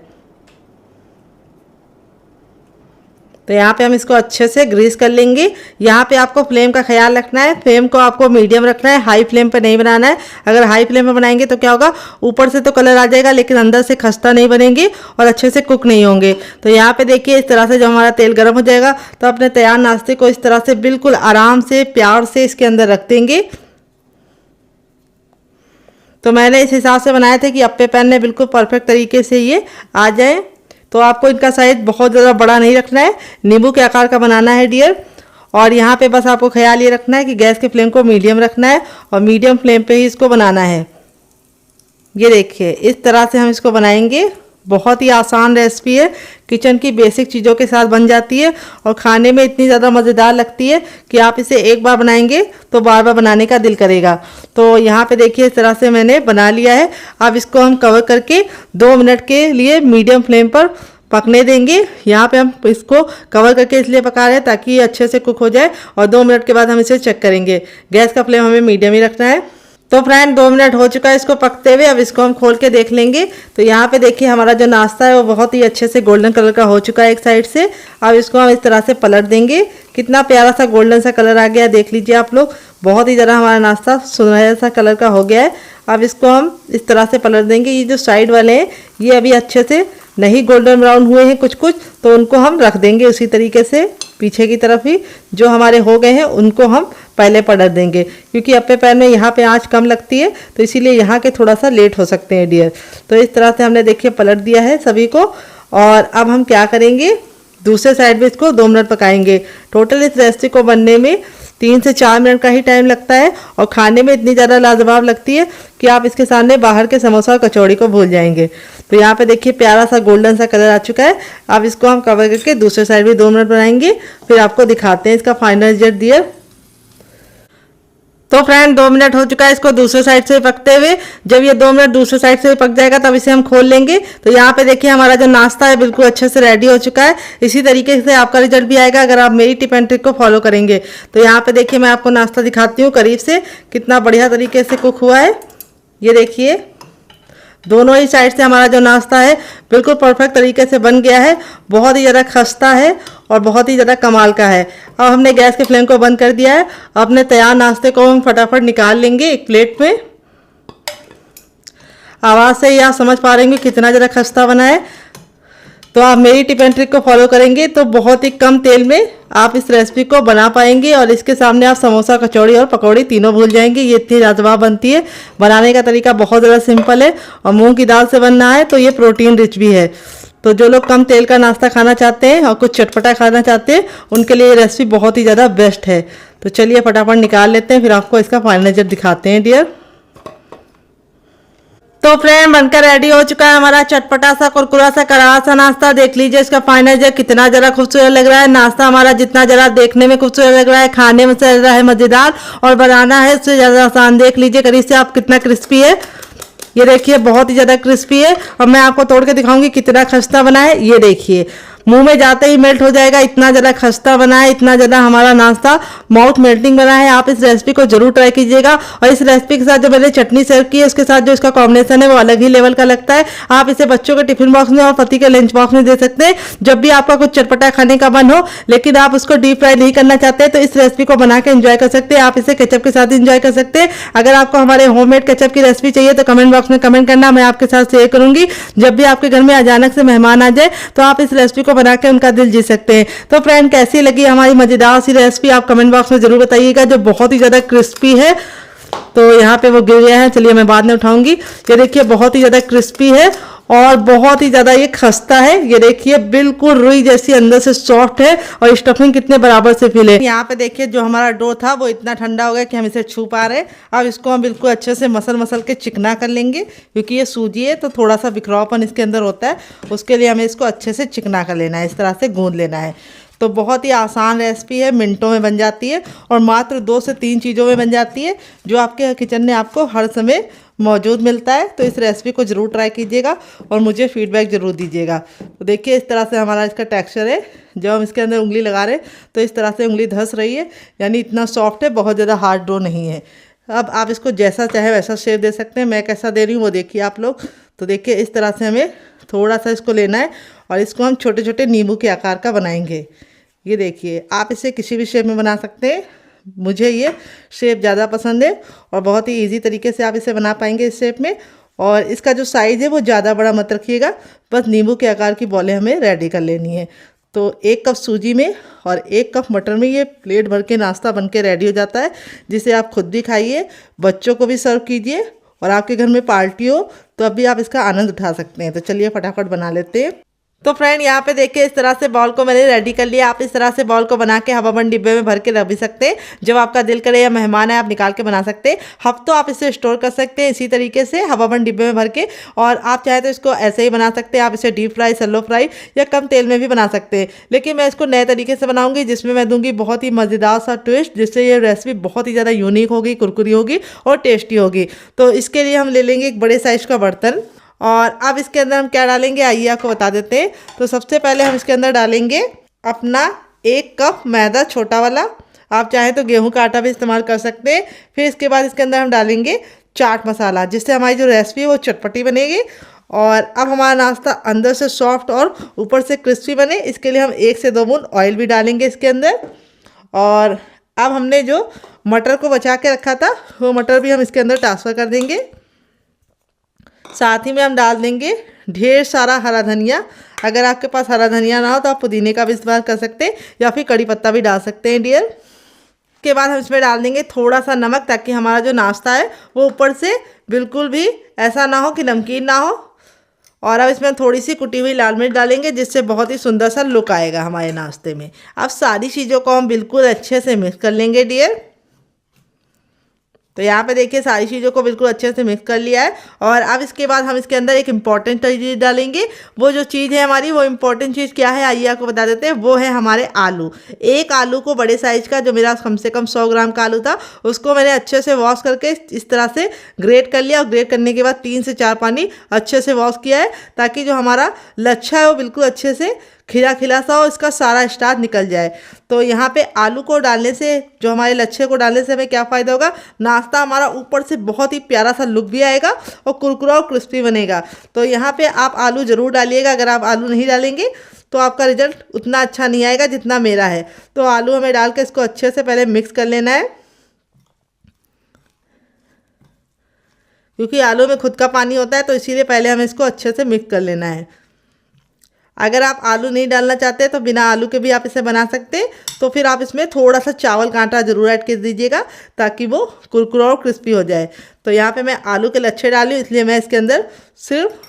तो यहाँ पे हम इसको अच्छे से ग्रीस कर लेंगे। यहाँ पे आपको फ्लेम का ख्याल रखना है, फ्लेम को आपको मीडियम रखना है, हाई फ्लेम पे नहीं बनाना है। अगर हाई फ्लेम पे बनाएंगे तो क्या होगा, ऊपर से तो कलर आ जाएगा लेकिन अंदर से खस्ता नहीं बनेंगे और अच्छे से कुक नहीं होंगे। तो यहाँ पे देखिए इस तरह से जब हमारा तेल गर्म हो जाएगा तो अपने तैयार नाश्ते को इस तरह से बिल्कुल आराम से प्यार से इसके अंदर रख देंगे। तो मैंने इस हिसाब से बनाया था कि अप्पे पैन में बिल्कुल परफेक्ट तरीके से ये आ जाए। तो आपको इनका साइज बहुत ज़्यादा बड़ा नहीं रखना है, नींबू के आकार का बनाना है डियर। और यहाँ पे बस आपको ख्याल ये रखना है कि गैस के फ्लेम को मीडियम रखना है, और मीडियम फ्लेम पे ही इसको बनाना है। ये देखिए इस तरह से हम इसको बनाएंगे। बहुत ही आसान रेसिपी है, किचन की बेसिक चीज़ों के साथ बन जाती है, और खाने में इतनी ज़्यादा मज़ेदार लगती है कि आप इसे एक बार बनाएंगे तो बार बार बनाने का दिल करेगा। तो यहाँ पे देखिए इस तरह से मैंने बना लिया है। अब इसको हम कवर करके 2 मिनट के लिए मीडियम फ्लेम पर पकने देंगे। यहाँ पे हम इसको कवर करके इसलिए पका रहे हैं ताकि ये अच्छे से कुक हो जाए, और 2 मिनट के बाद हम इसे चेक करेंगे। गैस का फ्लेम हमें मीडियम ही रखना है। तो फ्रेंड 2 मिनट हो चुका है इसको पकते हुए। अब इसको हम खोल के देख लेंगे। तो यहाँ पे देखिए हमारा जो नाश्ता है वो बहुत ही अच्छे से गोल्डन कलर का हो चुका है एक साइड से। अब इसको हम इस तरह से पलट देंगे। कितना प्यारा सा गोल्डन सा कलर आ गया है, देख लीजिए आप लोग। बहुत ही ज़रा हमारा नाश्ता सुनहरा सा कलर का हो गया है। अब इसको हम इस तरह से पलट देंगे। ये जो साइड वाले हैं ये अभी अच्छे से नहीं गोल्डन ब्राउन हुए हैं कुछ कुछ, तो उनको हम रख देंगे उसी तरीके से पीछे की तरफ ही। जो हमारे हो गए हैं उनको हम पहले पलट देंगे, क्योंकि अप्पे पैन में यहाँ पे आंच कम लगती है, तो इसीलिए यहाँ के थोड़ा सा लेट हो सकते हैं डियर। तो इस तरह से हमने देखिए पलट दिया है सभी को। और अब हम क्या करेंगे, दूसरे साइड में इसको 2 मिनट पकाएंगे। टोटल इस रेसिपी को बनने में 3 से 4 मिनट का ही टाइम लगता है, और खाने में इतनी ज़्यादा लाजवाब लगती है कि आप इसके सामने बाहर के समोसा और कचौड़ी को भूल जाएंगे। तो यहाँ पे देखिए प्यारा सा गोल्डन सा कलर आ चुका है। अब इसको हम कवर करके दूसरे साइड भी 2 मिनट बनाएंगे, फिर आपको दिखाते हैं इसका फाइनल रिजल्ट डियर। तो फ्रेंड 2 मिनट हो चुका है इसको दूसरे साइड से पकते हुए। जब ये 2 मिनट दूसरे साइड से पक जाएगा तब इसे हम खोल लेंगे। तो यहाँ पे देखिए हमारा जो नाश्ता है बिल्कुल अच्छे से रेडी हो चुका है। इसी तरीके से आपका रिजल्ट भी आएगा अगर आप मेरी टिप एंड ट्रिक को फॉलो करेंगे। तो यहाँ पे देखिए मैं आपको नाश्ता दिखाती हूँ करीब से, कितना बढ़िया तरीके से कुक हुआ है। ये देखिए दोनों ही साइड से हमारा जो नाश्ता है बिल्कुल परफेक्ट तरीके से बन गया है। बहुत ही ज़्यादा खस्ता है और बहुत ही ज़्यादा कमाल का है। अब हमने गैस के फ्लेम को बंद कर दिया है। अपने तैयार नाश्ते को हम फटाफट निकाल लेंगे एक प्लेट में। आवाज़ से ही आप समझ पा रहे होंगे कितना ज़्यादा खस्ता बना है। तो आप मेरी टिप एंड ट्रिक को फॉलो करेंगे तो बहुत ही कम तेल में आप इस रेसिपी को बना पाएंगे और इसके सामने आप समोसा, कचौड़ी और पकौड़ी तीनों भूल जाएंगे। ये इतनी लाजवाब बनती है। बनाने का तरीका बहुत ज़्यादा सिंपल है और मूंग की दाल से बनना है तो ये प्रोटीन रिच भी है। तो जो लोग कम तेल का नाश्ता खाना चाहते हैं और कुछ चटपटा खाना चाहते हैं उनके लिए ये रेसिपी बहुत ही ज़्यादा बेस्ट है। तो चलिए फटाफट निकाल लेते हैं, फिर आपको इसका फाइनल रिजल्ट दिखाते हैं डियर। तो फ्रेंड बनकर रेडी हो चुका है हमारा चटपटा सा, कुरकुरा सा, करारा सा नाश्ता। देख लीजिए इसका फाइनल जो कितना जरा खूबसूरत लग रहा है। नाश्ता हमारा जितना जरा देखने में खूबसूरत लग रहा है, खाने में से लग रहा है मजेदार और बनाना है उससे ज़्यादा आसान। देख लीजिए करीब से आप कितना क्रिस्पी है। ये देखिए बहुत ही ज़्यादा क्रिस्पी है और मैं आपको तोड़ के दिखाऊंगी कितना खस्ता बना है। ये देखिए मुंह में जाते ही मेल्ट हो जाएगा, इतना ज़्यादा खस्ता बना है, इतना ज़्यादा हमारा नाश्ता माउथ मेल्टिंग बना है। आप इस रेसिपी को जरूर ट्राई कीजिएगा और इस रेसिपी के साथ जो मैंने चटनी सर्व की है उसके साथ जो इसका कॉम्बिनेशन है वो अलग ही लेवल का लगता है। आप इसे बच्चों के टिफिन बॉक्स में और पति के लंच बॉक्स में दे सकते हैं। जब भी आपका कुछ चटपटा खाने का मन हो लेकिन आप उसको डीप फ्राई नहीं करना चाहते तो इस रेसिपी को बना के एंजॉय कर सकते हैं। आप इसे केचप के साथ एंजॉय कर सकते हैं। अगर आपको हमारे होममेड केचप की रेसिपी चाहिए तो कमेंट बॉक्स में कमेंट करना, मैं आपके साथ शेयर करूंगी। जब भी आपके घर में अचानक से मेहमान आ जाए तो आप इस रेसिपी को बना के उनका दिल जीत सकते हैं। तो फ्रेंड कैसी लगी हमारी मजेदार सी रेसिपी आप कमेंट बॉक्स में जरूर बताइएगा, जो बहुत ही ज्यादा क्रिस्पी है। तो यहाँ पे वो गिर गया है, चलिए मैं बाद में उठाऊंगी। ये देखिए बहुत ही ज्यादा क्रिस्पी है और बहुत ही ज्यादा ये खस्ता है। ये देखिए बिल्कुल रुई जैसी अंदर से सॉफ्ट है और स्टफिंग कितने बराबर से फिल है। यहाँ पे देखिए जो हमारा डो था वो इतना ठंडा हो गया कि हम इसे छू पा रहे हैं। अब इसको हम बिल्कुल अच्छे से मसल के चिकना कर लेंगे, क्योंकि ये सूजी है तो थोड़ा सा बिखरावपन इसके अंदर होता है। उसके लिए हमें इसको अच्छे से चिकना कर लेना है, इस तरह से गूंद लेना है। तो बहुत ही आसान रेसिपी है, मिनटों में बन जाती है और मात्र 2 से 3 चीज़ों में बन जाती है, जो आपके किचन में आपको हर समय मौजूद मिलता है। तो इस रेसिपी को ज़रूर ट्राई कीजिएगा और मुझे फीडबैक ज़रूर दीजिएगा। तो देखिए इस तरह से हमारा इसका टेक्सचर है। जब हम इसके अंदर उंगली लगा रहे हैं तो इस तरह से उंगली धंस रही है, यानी इतना सॉफ्ट है, बहुत ज़्यादा हार्ड डो नहीं है। अब आप इसको जैसा चाहे वैसा शेप दे सकते हैं। मैं कैसा दे रही हूँ वो देखिए आप लोग। तो देखिए इस तरह से हमें थोड़ा सा इसको लेना है और इसको हम छोटे छोटे नींबू के आकार का बनाएंगे। ये देखिए आप इसे किसी भी शेप में बना सकते हैं। मुझे ये शेप ज़्यादा पसंद है और बहुत ही इजी तरीके से आप इसे बना पाएंगे इस शेप में। और इसका जो साइज़ है वो ज़्यादा बड़ा मत रखिएगा, बस नींबू के आकार की बॉलें हमें रेडी कर लेनी है। तो 1 कप सूजी में और 1 कप मटर में ये प्लेट भर के नाश्ता बन के रेडी हो जाता है, जिसे आप खुद भी खाइए, बच्चों को भी सर्व कीजिए और आपके घर में पार्टी हो तो अब भी आप इसका आनंद उठा सकते हैं। तो चलिए फटाफट बना लेते हैं। तो फ्रेंड यहाँ पे देखिए इस तरह से बॉल को मैंने रेडी कर लिया। आप इस तरह से बॉल को बना के हवाबंद डिब्बे में भर के रख भी सकते हैं। जब आपका दिल करे या मेहमान है आप निकाल के बना सकते हैं। हफ्तों आप इसे स्टोर कर सकते हैं इसी तरीके से हवाबंद डिब्बे में भर के। और आप चाहे तो इसको ऐसे ही बना सकते हैं। आप इसे डीप फ्राई, सैलो फ्राई या कम तेल में भी बना सकते हैं। लेकिन मैं इसको नए तरीके से बनाऊंगी, जिसमें मैं दूंगी बहुत ही मज़ेदार सा ट्विस्ट, जिससे ये रेसिपी बहुत ही ज़्यादा यूनिक होगी, कुरकुरी होगी और टेस्टी होगी। तो इसके लिए हम ले लेंगे एक बड़े साइज का बर्तन और अब इसके अंदर हम क्या डालेंगे आइए आपको बता देते हैं। तो सबसे पहले हम इसके अंदर डालेंगे अपना 1 कप मैदा, छोटा वाला। आप चाहें तो गेहूं का आटा भी इस्तेमाल कर सकते हैं। फिर इसके बाद इसके अंदर हम डालेंगे चाट मसाला, जिससे हमारी जो रेसिपी है वो चटपटी बनेगी और अब हमारा नाश्ता अंदर से सॉफ्ट और ऊपर से क्रिस्पी बने, इसके लिए हम 1 से 2 बूंद ऑयल भी डालेंगे इसके अंदर। और अब हमने जो मटर को बचा के रखा था वो मटर भी हम इसके अंदर ट्रांसफ़र कर देंगे। साथ ही में हम डाल देंगे ढेर सारा हरा धनिया। अगर आपके पास हरा धनिया ना हो तो आप पुदीने का भी इस्तेमाल कर सकते हैं या फिर कड़ी पत्ता भी डाल सकते हैं डियर। के बाद हम इसमें डाल देंगे थोड़ा सा नमक, ताकि हमारा जो नाश्ता है वो ऊपर से बिल्कुल भी ऐसा ना हो कि नमकीन ना हो। और अब इसमें थोड़ी सी कुटी हुई लाल मिर्च डालेंगे, जिससे बहुत ही सुंदर सा लुक आएगा हमारे नाश्ते में। अब सारी चीज़ों को हम बिल्कुल अच्छे से मिक्स कर लेंगे डियर। तो यहाँ पे देखिए सारी चीज़ों को बिल्कुल अच्छे से मिक्स कर लिया है। और अब इसके बाद हम इसके अंदर एक इम्पॉर्टेंट चीज़ डालेंगे। वो जो चीज़ है हमारी, वो इम्पॉर्टेंट चीज़ क्या है आइए आपको बता देते हैं। वो है हमारे आलू। एक आलू को बड़े साइज का, जो मेरा कम से कम 100 ग्राम का आलू था, उसको मैंने अच्छे से वॉश करके इस तरह से ग्रेट कर लिया। और ग्रेट करने के बाद 3 से 4 पानी अच्छे से वॉश किया है, ताकि जो हमारा लच्छा है वो बिल्कुल अच्छे से खिला खिला सा हो, इसका सारा स्टार्च निकल जाए। तो यहाँ पे आलू को डालने से, जो हमारे लच्छे को डालने से हमें क्या फ़ायदा होगा, नाश्ता हमारा ऊपर से बहुत ही प्यारा सा लुक भी आएगा और कुरकुरा और क्रिस्पी बनेगा। तो यहाँ पे आप आलू ज़रूर डालिएगा। अगर आप आलू नहीं डालेंगे तो आपका रिजल्ट उतना अच्छा नहीं आएगा जितना मेरा है। तो आलू हमें डाल के इसको अच्छे से पहले मिक्स कर लेना है, क्योंकि आलू में खुद का पानी होता है, तो इसीलिए पहले हमें इसको अच्छे से मिक्स कर लेना है। अगर आप आलू नहीं डालना चाहते तो बिना आलू के भी आप इसे बना सकते हैं। तो फिर आप इसमें थोड़ा सा चावल का आटा ज़रूर ऐड कर दीजिएगा, ताकि वो कुरकुरा और क्रिस्पी हो जाए। तो यहाँ पे मैं आलू के लच्छे डाली हूँ, इसलिए मैं इसके अंदर सिर्फ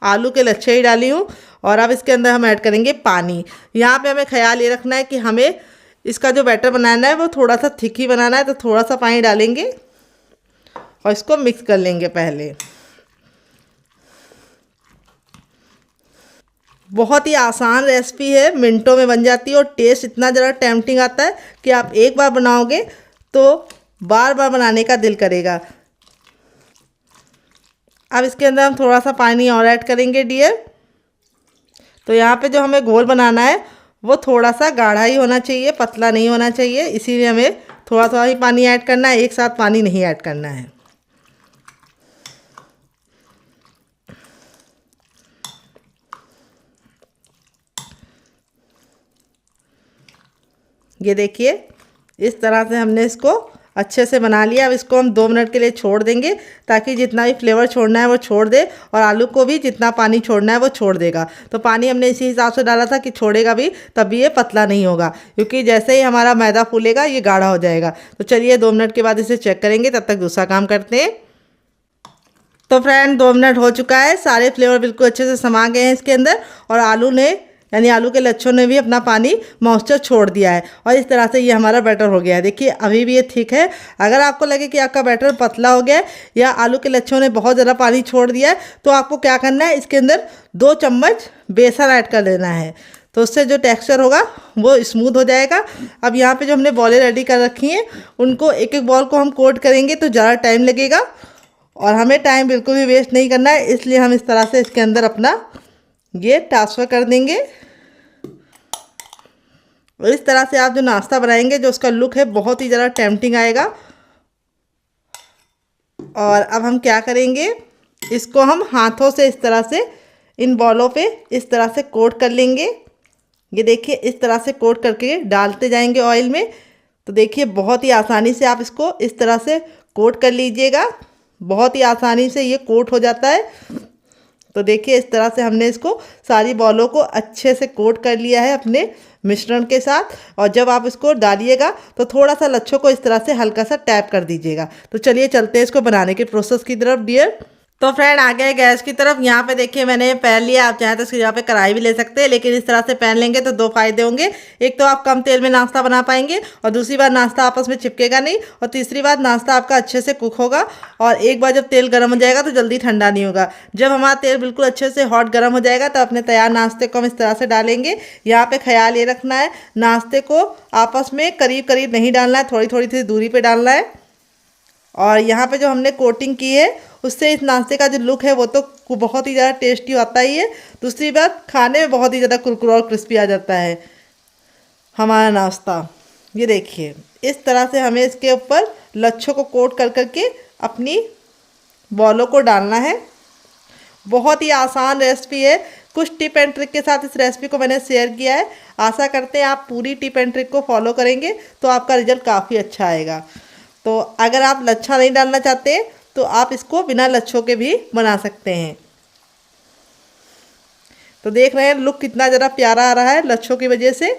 आलू के लच्छे ही डाली हूँ। और अब इसके अंदर हम ऐड करेंगे पानी। यहाँ पे हमें ख्याल ये रखना है कि हमें इसका जो बैटर बनाना है वो थोड़ा सा थिक ही बनाना है। तो थोड़ा सा पानी डालेंगे और इसको मिक्स कर लेंगे पहले। बहुत ही आसान रेसिपी है, मिनटों में बन जाती है और टेस्ट इतना ज़्यादा टेम्पटिंग आता है कि आप एक बार बनाओगे तो बार बार बनाने का दिल करेगा। अब इसके अंदर हम थोड़ा सा पानी और ऐड करेंगे डियर। तो यहाँ पे जो हमें घोल बनाना है वो थोड़ा सा गाढ़ा ही होना चाहिए, पतला नहीं होना चाहिए। इसीलिए हमें थोड़ा थोड़ा ही पानी ऐड करना है, एक साथ पानी नहीं ऐड करना है। ये देखिए इस तरह से हमने इसको अच्छे से बना लिया। अब इसको हम 2 मिनट के लिए छोड़ देंगे, ताकि जितना भी फ्लेवर छोड़ना है वो छोड़ दे, और आलू को भी जितना पानी छोड़ना है वो छोड़ देगा। तो पानी हमने इसी हिसाब से डाला था कि छोड़ेगा भी, तभी ये पतला नहीं होगा, क्योंकि जैसे ही हमारा मैदा फूलेगा ये गाढ़ा हो जाएगा। तो चलिए 2 मिनट के बाद इसे चेक करेंगे, तब तक दूसरा काम करते हैं। तो फ्रेंड 2 मिनट हो चुका है, सारे फ्लेवर बिल्कुल अच्छे से समा गए हैं इसके अंदर, और आलू ने यानी आलू के लच्छों ने भी अपना पानी मॉइस्चर छोड़ दिया है। और इस तरह से ये हमारा बैटर हो गया है। देखिए अभी भी ये ठीक है। अगर आपको लगे कि आपका बैटर पतला हो गया है या आलू के लच्छों ने बहुत ज़्यादा पानी छोड़ दिया है, तो आपको क्या करना है, इसके अंदर 2 चम्मच बेसन ऐड कर देना है। तो उससे जो टेक्सचर होगा वो स्मूथ हो जाएगा। अब यहाँ पे जो हमने बॉलें रेडी कर रखी हैं, उनको एक एक बॉल को हम कोट करेंगे तो ज़्यादा टाइम लगेगा, और हमें टाइम बिल्कुल भी वेस्ट नहीं करना है। इसलिए हम इस तरह से इसके अंदर अपना ये ट्रांसफ़र कर देंगे। और इस तरह से आप जो नाश्ता बनाएंगे, जो उसका लुक है बहुत ही ज़्यादा टेम्पटिंग आएगा। और अब हम क्या करेंगे, इसको हम हाथों से इस तरह से इन बॉलों पे इस तरह से कोट कर लेंगे। ये देखिए इस तरह से कोट करके डालते जाएंगे ऑयल में। तो देखिए बहुत ही आसानी से आप इसको इस तरह से कोट कर लीजिएगा, बहुत ही आसानी से ये कोट हो जाता है। तो देखिए इस तरह से हमने इसको सारी बॉलों को अच्छे से कोट कर लिया है अपने मिश्रण के साथ। और जब आप इसको डालिएगा तो थोड़ा सा लच्छों को इस तरह से हल्का सा टैप कर दीजिएगा। तो चलिए चलते हैं इसको बनाने के प्रोसेस की तरफ डियर। तो फ्रेंड आ गए गैस की तरफ। यहाँ पे देखिए मैंने पैन लिया, आप चाहें तो इसकी जगह पे कढ़ाई भी ले सकते हैं, लेकिन इस तरह से पैन लेंगे तो 2 फायदे होंगे। एक तो आप कम तेल में नाश्ता बना पाएंगे, और दूसरी बार नाश्ता आपस में चिपकेगा नहीं, और तीसरी बात नाश्ता आपका अच्छे से कुक होगा। और एक बार जब तेल गर्म हो जाएगा तो जल्दी ठंडा नहीं होगा। जब हमारा तेल बिल्कुल अच्छे से हॉट गर्म हो जाएगा तो अपने तैयार नाश्ते को हम इस तरह से डालेंगे। यहाँ पर ख्याल ये रखना है, नाश्ते को आपस में करीब करीब नहीं डालना है, थोड़ी थोड़ी सी दूरी पर डालना है। और यहाँ पे जो हमने कोटिंग की है उससे इस नाश्ते का जो लुक है वो तो बहुत ही ज़्यादा टेस्टी होता ही है। दूसरी बात, खाने में बहुत ही ज़्यादा कुरकुरा और क्रिस्पी आ जाता है हमारा नाश्ता। ये देखिए इस तरह से हमें इसके ऊपर लच्छों को कोट कर करके अपनी बॉलों को डालना है। बहुत ही आसान रेसिपी है, कुछ टिप एंड ट्रिक के साथ इस रेसिपी को मैंने शेयर किया है। आशा करते हैं आप पूरी टिप एंड ट्रिक को फॉलो करेंगे तो आपका रिजल्ट काफ़ी अच्छा आएगा। तो अगर आप लच्छा नहीं डालना चाहते तो आप इसको बिना लच्छों के भी बना सकते हैं। तो देख रहे हैं लुक कितना ज़रा प्यारा आ रहा है लच्छों की वजह से।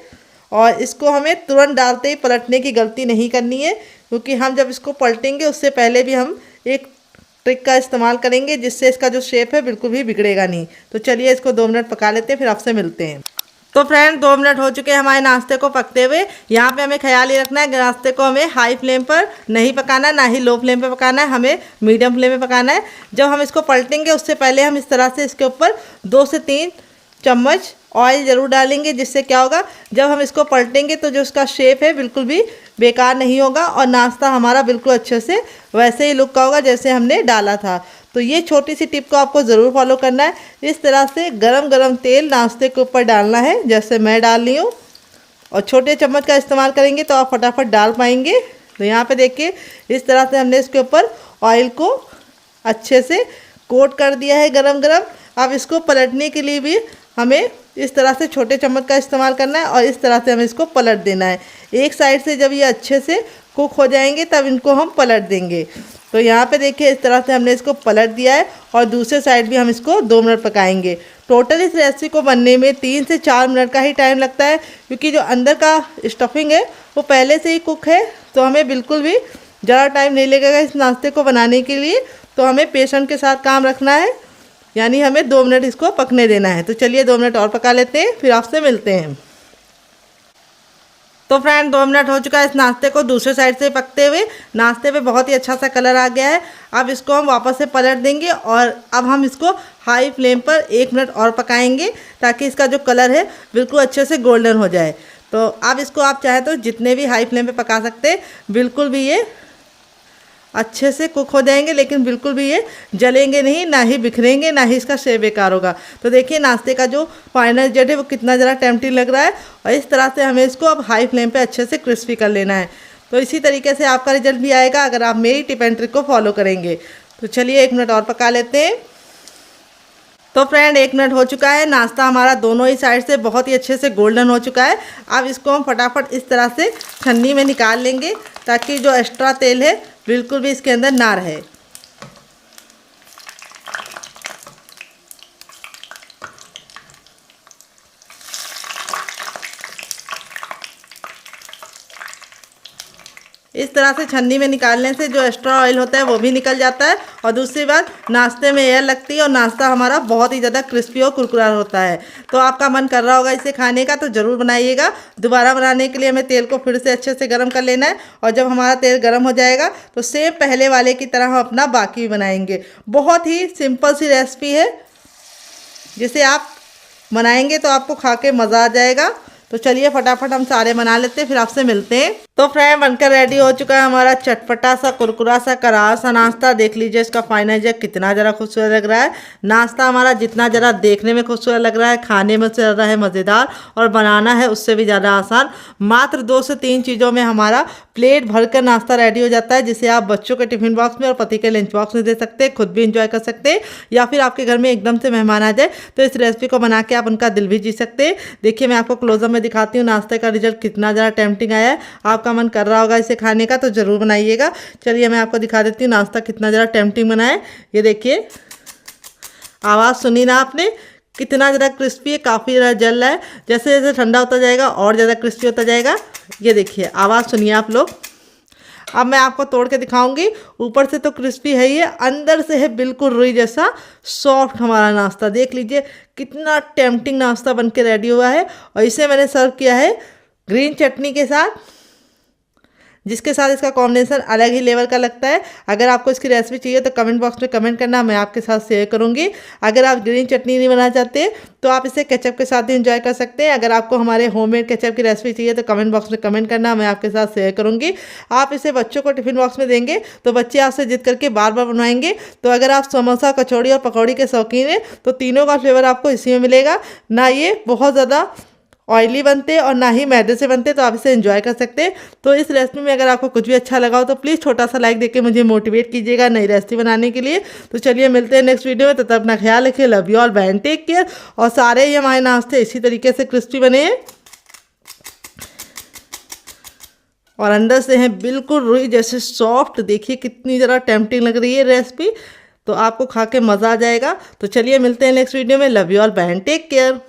और इसको हमें तुरंत डालते ही पलटने की गलती नहीं करनी है, क्योंकि हम जब इसको पलटेंगे उससे पहले भी हम एक ट्रिक का इस्तेमाल करेंगे जिससे इसका जो शेप है बिल्कुल भी बिगड़ेगा नहीं। तो चलिए इसको 2 मिनट पका लेते हैं, फिर आपसे मिलते हैं। तो फ्रेंड 2 मिनट हो चुके हैं हमारे नाश्ते को पकते हुए। यहाँ पे हमें ख्याल ही रखना है कि नाश्ते को हमें हाई फ्लेम पर नहीं पकाना है, ना ही लो फ्लेम पे पकाना है, हमें मीडियम फ्लेम पे पकाना है। जब हम इसको पलटेंगे उससे पहले हम इस तरह से इसके ऊपर 2 से 3 चम्मच ऑयल ज़रूर डालेंगे, जिससे क्या होगा जब हम इसको पलटेंगे तो जो उसका शेप है बिल्कुल भी बेकार नहीं होगा और नाश्ता हमारा बिल्कुल अच्छे से वैसे ही लुक का होगा जैसे हमने डाला था। तो ये छोटी सी टिप को आपको ज़रूर फॉलो करना है। इस तरह से गरम गरम तेल नाश्ते के ऊपर डालना है जैसे मैं डाल रही हूँ, और छोटे चम्मच का इस्तेमाल करेंगे तो आप फटाफट डाल पाएंगे। तो यहाँ पे देखिए इस तरह से हमने इसके ऊपर ऑयल को अच्छे से कोट कर दिया है गरम गरम। अब इसको पलटने के लिए भी हमें इस तरह से छोटे चम्मच का इस्तेमाल करना है और इस तरह से हमें इसको पलट देना है। एक साइड से जब ये अच्छे से कुक हो जाएंगे तब इनको हम पलट देंगे। तो यहाँ पे देखिए इस तरह से हमने इसको पलट दिया है और दूसरे साइड भी हम इसको 2 मिनट पकाएंगे। टोटल इस रेसिपी को बनने में 3 से 4 मिनट का ही टाइम लगता है, क्योंकि जो अंदर का स्टफिंग है वो पहले से ही कुक है। तो हमें बिल्कुल भी ज़्यादा टाइम नहीं लगेगा इस नाश्ते को बनाने के लिए। तो हमें पेशेंस के साथ काम रखना है, यानी हमें 2 मिनट इसको पकने देना है। तो चलिए 2 मिनट और पका लेते हैं, फिर आपसे मिलते हैं। तो फ्रेंड 2 मिनट हो चुका है इस नाश्ते को दूसरे साइड से पकते हुए। नाश्ते पे बहुत ही अच्छा सा कलर आ गया है। अब इसको हम वापस से पलट देंगे और अब हम इसको हाई फ्लेम पर 1 मिनट और पकाएंगे, ताकि इसका जो कलर है बिल्कुल अच्छे से गोल्डन हो जाए। तो अब इसको आप चाहें तो जितने भी हाई फ्लेम पे पका सकते हैं, बिल्कुल भी ये अच्छे से कुक हो जाएंगे, लेकिन बिल्कुल भी ये जलेंगे नहीं, ना ही बिखरेंगे, ना ही इसका शेप बेकार होगा। तो देखिए नाश्ते का जो फाइनल रिजल्ट है वो कितना ज़रा टेम्पटिंग लग रहा है। और इस तरह से हमें इसको अब हाई फ्लेम पे अच्छे से क्रिस्पी कर लेना है। तो इसी तरीके से आपका रिजल्ट भी आएगा अगर आप मेरी टिप एंड ट्रिक को फॉलो करेंगे। तो चलिए 1 मिनट और पका लेते हैं। तो फ्रेंड 1 मिनट हो चुका है। नाश्ता हमारा दोनों ही साइड से बहुत ही अच्छे से गोल्डन हो चुका है। अब इसको हम फटाफट इस तरह से छन्नी में निकाल लेंगे, ताकि जो एक्स्ट्रा तेल है बिल्कुल भी इसके अंदर ना रहे। इस तरह से छन्नी में निकालने से जो एक्स्ट्रा ऑयल होता है वो भी निकल जाता है, और दूसरी बात नाश्ते में एयर लगती है और नाश्ता हमारा बहुत ही ज़्यादा क्रिस्पी और कुरकुरा होता है। तो आपका मन कर रहा होगा इसे खाने का, तो ज़रूर बनाइएगा। दोबारा बनाने के लिए हमें तेल को फिर से अच्छे से गर्म कर लेना है, और जब हमारा तेल गर्म हो जाएगा तो सेम पहले वाले की तरह हम अपना बाकी भी बनाएंगे। बहुत ही सिंपल सी रेसिपी है, जिसे आप बनाएंगे तो आपको खा के मज़ा आ जाएगा। तो चलिए फटाफट हम सारे बना लेते हैं, फिर आपसे मिलते हैं। तो फ्रेंड बनकर रेडी हो चुका है हमारा चटपटा सा कुरकुरा सा करारा सा नाश्ता। देख लीजिए इसका फाइनल जो कितना ज़रा खूबसूरत लग रहा है। नाश्ता हमारा जितना ज़रा देखने में खूबसूरत लग रहा है, खाने में उससे ज़्यादा है मज़ेदार, और बनाना है उससे भी ज़्यादा आसान। मात्र 2 से 3 चीज़ों में हमारा प्लेट भरकर नाश्ता रेडी हो जाता है, जिसे आप बच्चों के टिफिन बॉक्स में और पति के लंच बॉक्स में दे सकते हैं, खुद भी इंजॉय कर सकते हैं, या फिर आपके घर में एकदम से मेहमान आ जाए तो इस रेसिपी को बना के आप उनका दिल भी जीत सकते हैं। देखिए मैं आपको क्लोजअप में दिखाती हूँ नाश्ते का रिजल्ट कितना ज़्यादा टेम्पटिंग आया है। आपका मन कर रहा होगा इसे खाने का, तो ज़रूर बनाइएगा। चलिए मैं आपको दिखा देती हूँ नाश्ता कितना ज़्यादा टेम्पटिंग बना है। ये देखिए आवाज़ सुनी ना आपने, कितना ज़्यादा क्रिस्पी है, काफ़ी ज़्यादा जल रहा है। जैसे जैसे ठंडा होता जाएगा और ज़्यादा क्रिस्पी होता जाएगा। ये देखिए आवाज़ सुनिए आप लोग। अब मैं आपको तोड़ के दिखाऊंगी। ऊपर से तो क्रिस्पी है ही है, अंदर से है बिल्कुल रुई जैसा सॉफ्ट हमारा नाश्ता। देख लीजिए कितना टेम्पटिंग नाश्ता बन के रेडी हुआ है। और इसे मैंने सर्व किया है ग्रीन चटनी के साथ, जिसके साथ इसका कॉम्बिनेशन अलग ही लेवल का लगता है। अगर आपको इसकी रेसिपी चाहिए तो कमेंट बॉक्स में कमेंट करना, मैं आपके साथ शेयर करूंगी। अगर आप ग्रीन चटनी नहीं बनाना चाहते तो आप इसे केचप के साथ भी एंजॉय कर सकते हैं। अगर आपको हमारे होममेड केचप की रेसिपी चाहिए तो कमेंट बॉक्स में कमेंट करना, मैं आपके साथ शेयर करूंगी। आप इसे बच्चों को टिफिन बॉक्स में देंगे तो बच्चे आपसे जिद करके बार बार बनवाएंगे। तो अगर आप समोसा, कचौड़ी और पकौड़ी के शौकीन हैं तो तीनों का फ्लेवर आपको इसी में मिलेगा। ना ये बहुत ज़्यादा ऑयली बनते और ना ही मैदे से बनते, तो आप इसे एंजॉय कर सकते हैं। तो इस रेसिपी में अगर आपको कुछ भी अच्छा लगा हो तो प्लीज़ छोटा सा लाइक देके मुझे मोटिवेट कीजिएगा नई रेसिपी बनाने के लिए। तो चलिए मिलते हैं नेक्स्ट वीडियो में, तब तक अपना ख्याल रखिए। Love you all, bye and take care. और सारे ही हमारे नाश्ते इसी तरीके से क्रिस्पी बने हैं और अंदर से हैं बिल्कुल रुई जैसे सॉफ्ट। देखिए कितनी ज़रा टेम्पटिंग लग रही है रेसिपी, तो आपको खा के मज़ा आ जाएगा। तो चलिए मिलते हैं नेक्स्ट वीडियो में। Love you all, bye and take care.